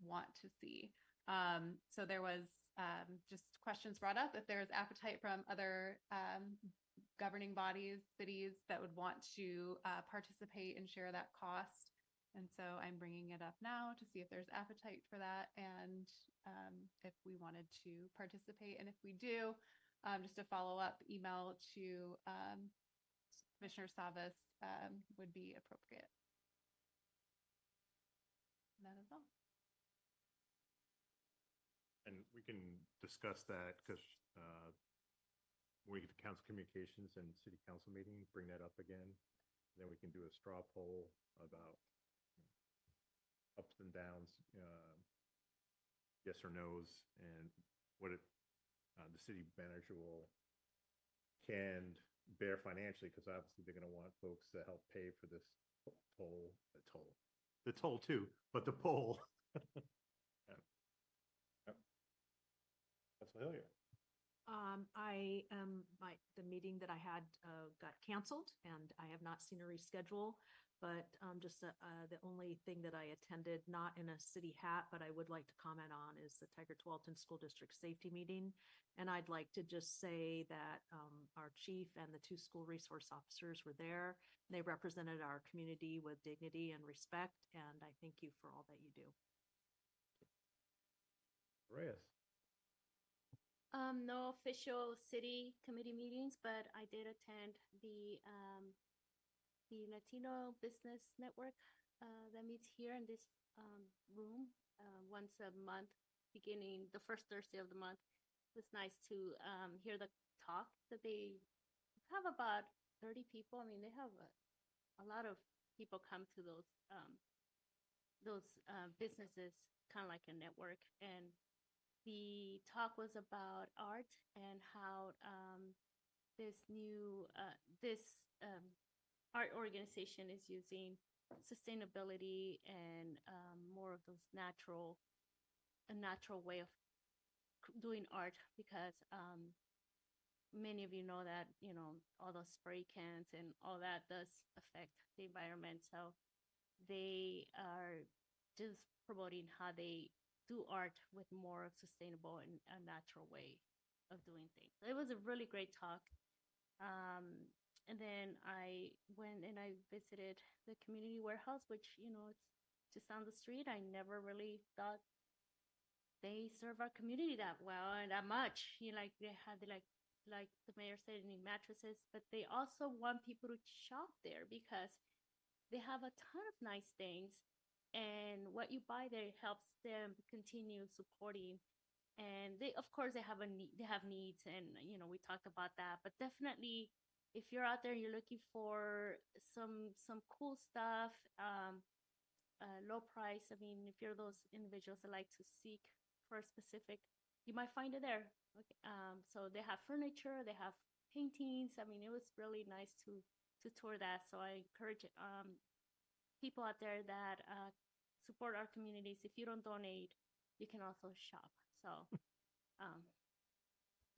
want to see. So there was just questions brought up if there's appetite from other governing bodies, cities that would want to participate and share that cost. And so I'm bringing it up now to see if there's appetite for that, and if we wanted to participate. And if we do, just a follow-up email to Commissioner Savas would be appropriate. And that is all. And we can discuss that because when we get to council communications and city council meeting, bring that up again. Then we can do a straw poll about ups and downs, yes or no's, and what the city manager can bear financially, because obviously they're going to want folks to help pay for this the toll too, but the poll. Yeah. Yep. That's familiar. The meeting that I had got canceled, and I have not seen a reschedule. But just the only thing that I attended, not in a city hat, but I would like to comment on, is the Tigard Tualatin School District Safety Meeting. And I'd like to just say that our chief and the 2 school resource officers were there. They represented our community with dignity and respect, and I thank you for all that you do. Reyes. No official city committee meetings, but I did attend the Latino Business Network that meets here in this room once a month, beginning the first Thursday of the month. It was nice to hear the talk that they have. About 30 people. I mean, they have a lot of people come to those businesses, kind of like a network. And the talk was about art and how this new art organization is using sustainability and more of those a natural way of doing art, because many of you know that, all those spray cans and all that does affect the environment. So they are just promoting how they do art with more of sustainable and a natural way of doing things. It was a really great talk. And then I went and I visited the community warehouse, which, it's just down the street. I never really thought they serve our community that well and that much. Like they had like the mayor said, need mattresses, but they also want people to shop there because they have a ton of nice things. And what you buy there helps them continue supporting and they, of course, they have a need, they have needs, and we talked about that. But definitely, if you're out there and you're looking for some cool stuff, low price. I mean, if you're those individuals that like to seek for a specific, you might find it there. Okay. So they have furniture, they have paintings. I mean, it was really nice to tour that. So I encourage people out there that support our communities. If you don't donate, you can also shop. So,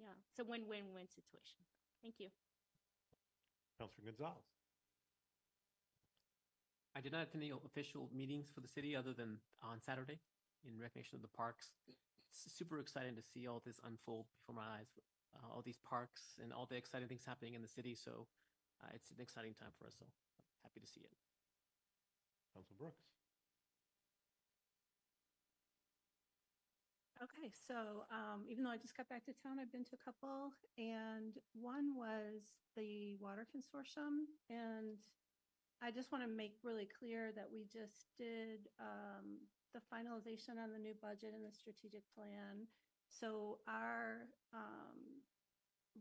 yeah, it's a win-win-win situation. Thank you. Councilor Gonzalez. I did not attend any official meetings for the city other than on Saturday in recognition of the parks. It's super exciting to see all this unfold before my eyes, all these parks and all the exciting things happening in the city. So it's an exciting time for us. So I'm happy to see it. Councilor Brooks. Okay, so even though I just got back to town, I've been to a couple, and one was the Water Consortium. And I just want to make really clear that we just did the finalization on the new budget and the strategic plan. So our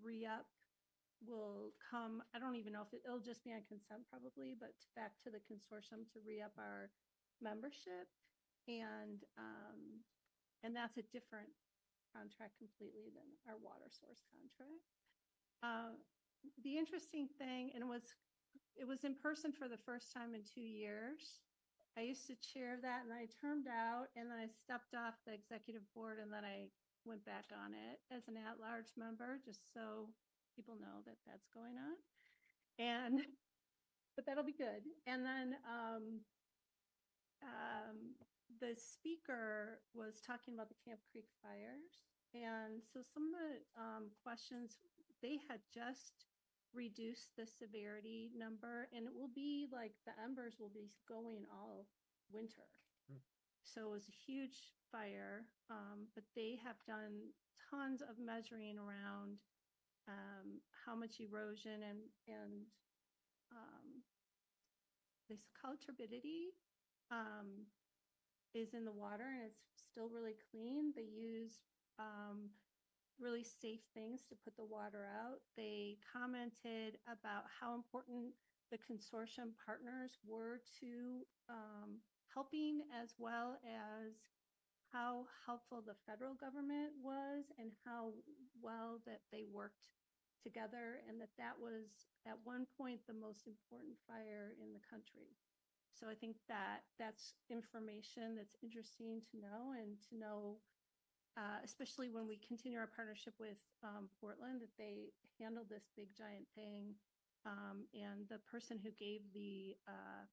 re-up will come, I don't even know if it'll just be on consent probably, but back to the consortium to re-up our membership. And that's a different contract completely than our water source contract. The interesting thing, and it was in person for the first time in 2 years. I used to chair that, and I termed out, and then I stepped off the executive board, and then I went back on it as an at-large member, just so people know that that's going on. But that'll be good. And then the speaker was talking about the Camp Creek fires. And so some of the questions, they had just reduced the severity number, and it will be like the embers will be going all winter. So it was a huge fire, but they have done tons of measuring around how much erosion and they call it turbidity is in the water, and it's still really clean. They use really safe things to put the water out. They commented about how important the consortium partners were to helping, as well as how helpful the federal government was and how well that they worked together, and that was at one point the most important fire in the country. So I think that that's information that's interesting to know, and to know, especially when we continue our partnership with Portland, that they handled this big giant thing. And the person who gave the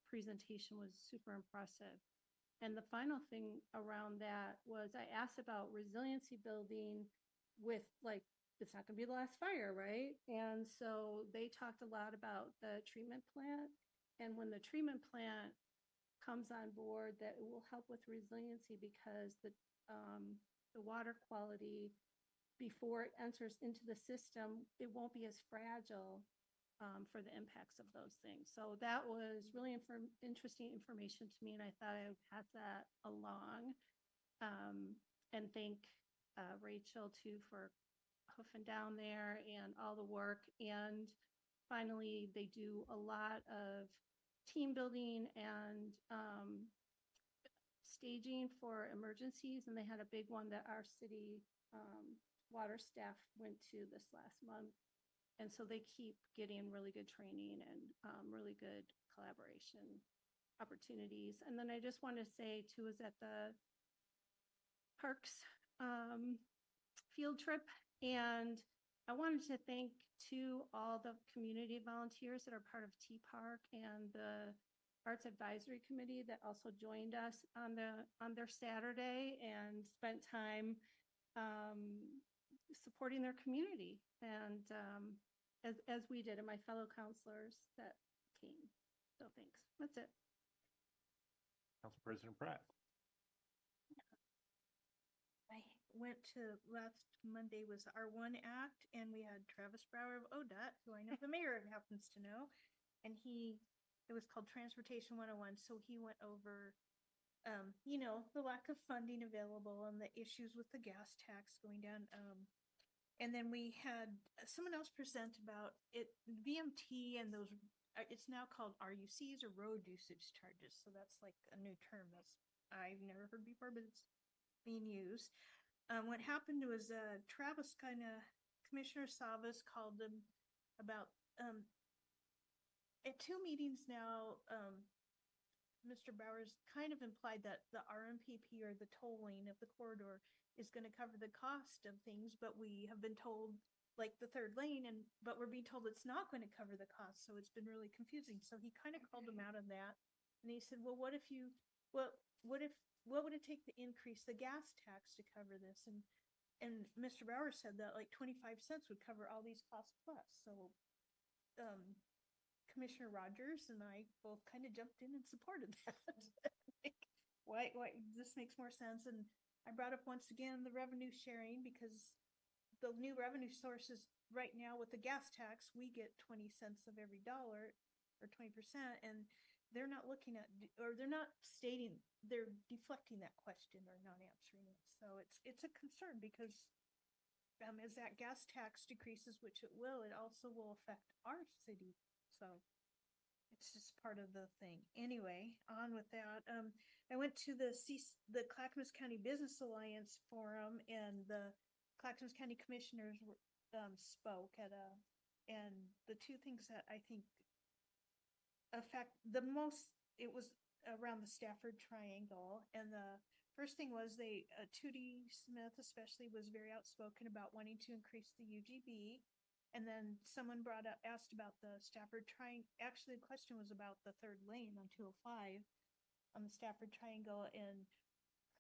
presentation was super impressive. And the final thing around that was I asked about resiliency building with, like, it's not going to be the last fire, right? And so they talked a lot about the treatment plant. And when the treatment plant comes on board, that it will help with resiliency, because the water quality before it enters into the system, it won't be as fragile for the impacts of those things. So that was really interesting information to me, and I thought I would pass that along. And thank Rachel too for hoofing down there and all the work. And finally, they do a lot of team building and staging for emergencies, and they had a big one that our city water staff went to this last month. And so they keep getting really good training and really good collaboration opportunities. And then I just want to say too, is at the parks field trip, and I wanted to thank too all the community volunteers that are part of T-Park and the Arts Advisory Committee that also joined us on their Saturday and spent time supporting their community, and as we did, and my fellow counselors that came. So thanks. That's it. Council President Pratt. I went to last Monday was our one act, and we had Travis Brower of ODOT, who I know the mayor happens to know, and it was called Transportation 101. So he went over the lack of funding available and the issues with the gas tax going down. And then we had someone else present about it, VMT and those, it's now called RUCs or road usage charges. So that's like a new term that's I've never heard before, but it's being used. What happened was Travis Commissioner Savas called them about at 2 meetings now. Mr. Bowers kind of implied that the RMPP or the tolling of the corridor is going to cover the cost of things, but we have been told like the third lane but we're being told it's not going to cover the cost. So it's been really confusing. So he kind of called them out on that. And he said, well, what would it take to increase the gas tax to cover this? And Mr. Bowers said that like 25 cents would cover all these costs plus. So Commissioner Rogers and I both kind of jumped in and supported that. Like, why this makes more sense. And I brought up once again the revenue sharing, because the new revenue sources right now with the gas tax, we get 20 cents of every dollar or 20%, and they're not looking at, or they're not stating, they're deflecting that question or not answering it. So it's a concern because as that gas tax decreases, which it also will affect our city. So it's just part of the thing. Anyway, on with that. I went to the Clackamas County Business Alliance Forum, and the Clackamas County Commissioners spoke and the two things that I think affect the most, it was around the Stafford Triangle. And the first thing was Tootie Smith especially was very outspoken about wanting to increase the UGB. And then someone asked about the Stafford Triangle. Actually, the question was about the third lane on 205 on the Stafford Triangle. And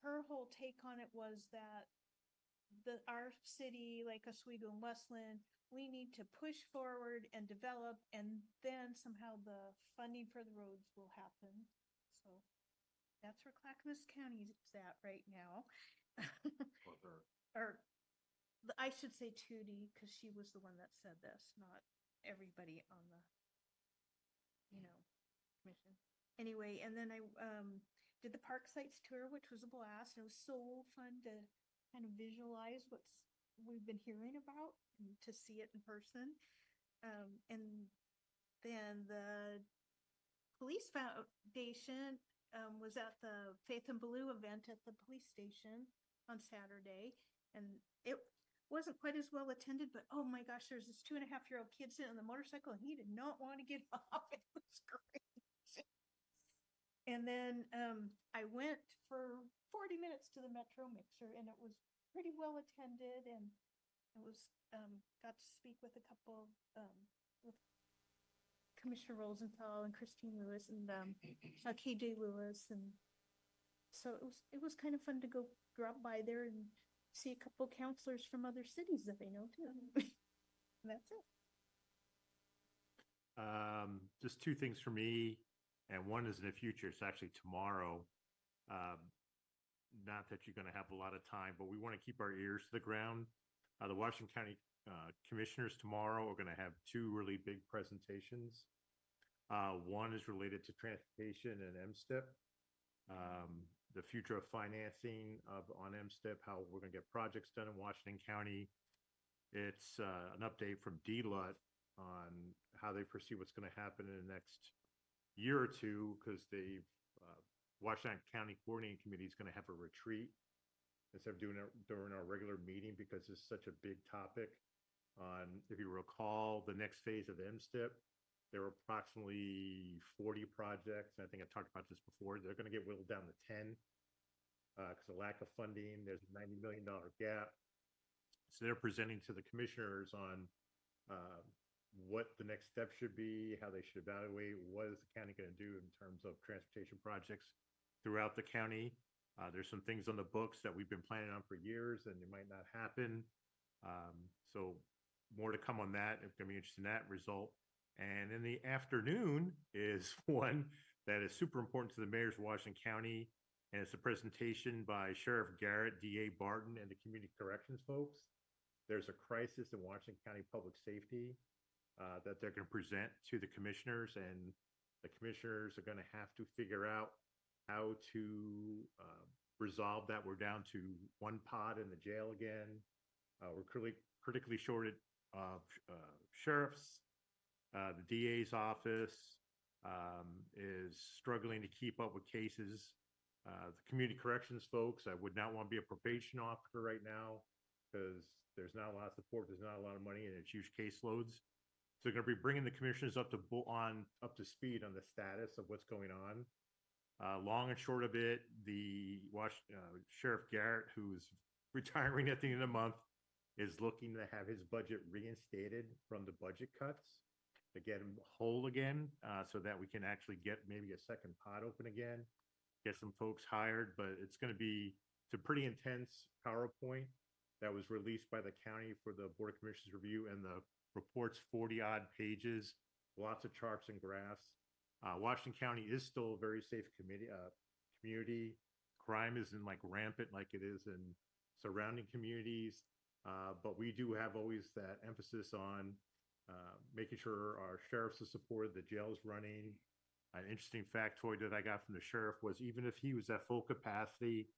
her whole take on it was that our city, like Oswego and Westland, we need to push forward and develop, and then somehow the funding for the roads will happen. So that's where Clackamas County is at right now. Or I should say Tootie, because she was the one that said this, not everybody on the, commission. Anyway, and then I did the park sites tour, which was a blast. It was so fun to kind of visualize we've been hearing about and to see it in person. And then the police foundation was at the Faith and Blue event at the police station on Saturday, and it wasn't quite as well attended, but oh my gosh, there's this 2.5-year-old kid sitting on the motorcycle and he did not want to get off. It was great. And then I went for 40 minutes to the Metro Mixer, and it was pretty well attended, and it was got to speak with a couple with Commissioner Rosenthal and Christine Lewis and KJ Lewis, and so it was kind of fun to go drop by there and see a couple counselors from other cities that they know too. And that's it. Just two things for me, and one is in the future. It's actually tomorrow. Not that you're going to have a lot of time, but we want to keep our ears to the ground. The Washington County Commissioners tomorrow are going to have two really big presentations. One is related to transportation and MSTIP. The future of financing on MSTIP, how we're going to get projects done in Washington County. It's an update from DLUT on how they foresee what's going to happen in the next year or two, because the Washington County Coordinating Committee is going to have a retreat instead of doing it during our regular meeting, because it's such a big topic. If you recall, the next phase of MSTIP, there were approximately 40 projects. And I think I talked about this before. They're going to get whittled down to 10 because of lack of funding. There's a $90 million gap. So they're presenting to the commissioners on what the next step should be, how they should evaluate what is the county going to do in terms of transportation projects throughout the county. There's some things on the books that we've been planning on for years and it might not happen. So more to come on that. I'm going to be interested in that result. And in the afternoon is one that is super important to the mayors of Washington County. And it's a presentation by Sheriff Garrett, DA Barton, and the community corrections folks. There's a crisis in Washington County public safety that they're going to present to the commissioners, and the commissioners are going to have to figure out how to resolve that. We're down to one pod in the jail again. We're critically shorted of sheriffs. The DA's office is struggling to keep up with cases. The community corrections folks, I would not want to be a probation officer right now because there's not a lot of support, there's not a lot of money, and it's huge caseloads. So they're going to be bringing the commissioners up to speed on the status of what's going on. Long and short of it, the Sheriff Garrett, who's retiring at the end of the month, is looking to have his budget reinstated from the budget cuts to get him whole again, so that we can actually get maybe a second pod open again, get some folks hired. But it's going to be a pretty intense PowerPoint that was released by the county for the Board of Commissioners review, and the report's 40-odd pages, lots of charts and graphs. Washington County is still a very safe community. Crime isn't like rampant like it is in surrounding communities, but we do have always that emphasis on making sure our sheriffs are supported, the jail's running. An interesting factoid that I got from the sheriff was even if he was at full capacity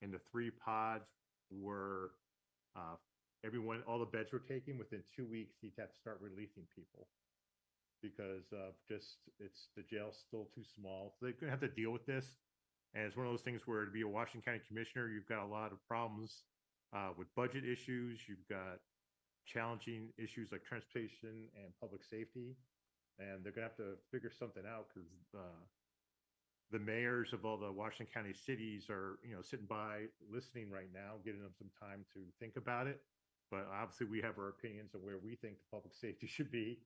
and the 3 pods were all the beds were taken, within 2 weeks he'd have to start releasing people because of the jail's still too small. So they're gonna have to deal with this. And it's one of those things where to be a Washington County commissioner, you've got a lot of problems with budget issues. You've got challenging issues like transportation and public safety. And they're gonna have to figure something out because the mayors of all the Washington County cities are, sitting by listening right now, giving them some time to think about it. But obviously we have our opinions on where we think the public safety should be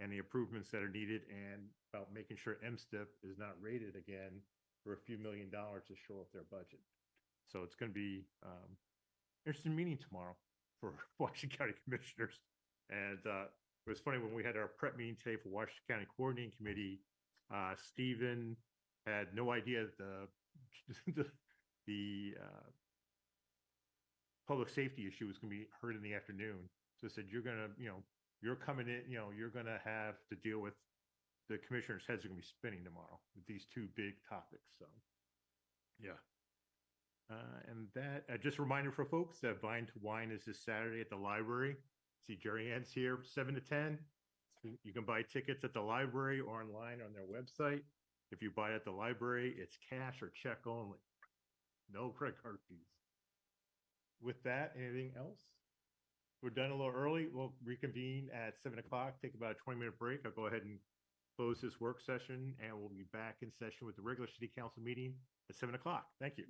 and the improvements that are needed, and about making sure MSTIP is not rated again for a few $1 million to shore up their budget. So it's going to be interesting meeting tomorrow for Washington County commissioners. And it was funny when we had our prep meeting today for Washington County Coordinating Committee, Stephen had no idea the public safety issue was going to be heard in the afternoon. So I said, you're going to, you're coming in, you're going to have to deal with the commissioners' heads are going to be spinning tomorrow with these 2 big topics. So, yeah. And that, just a reminder for folks that Vine to Wine is this Saturday at the library. See Jerry Ann's here, 7 to 10. You can buy tickets at the library or online on their website. If you buy at the library, it's cash or check only. No credit card fees. With that, anything else? We're done a little early. We'll reconvene at 7 o'clock, take about a 20-minute break. I'll go ahead and close this work session, and we'll be back in session with the regular city council meeting at 7 o'clock. Thank you.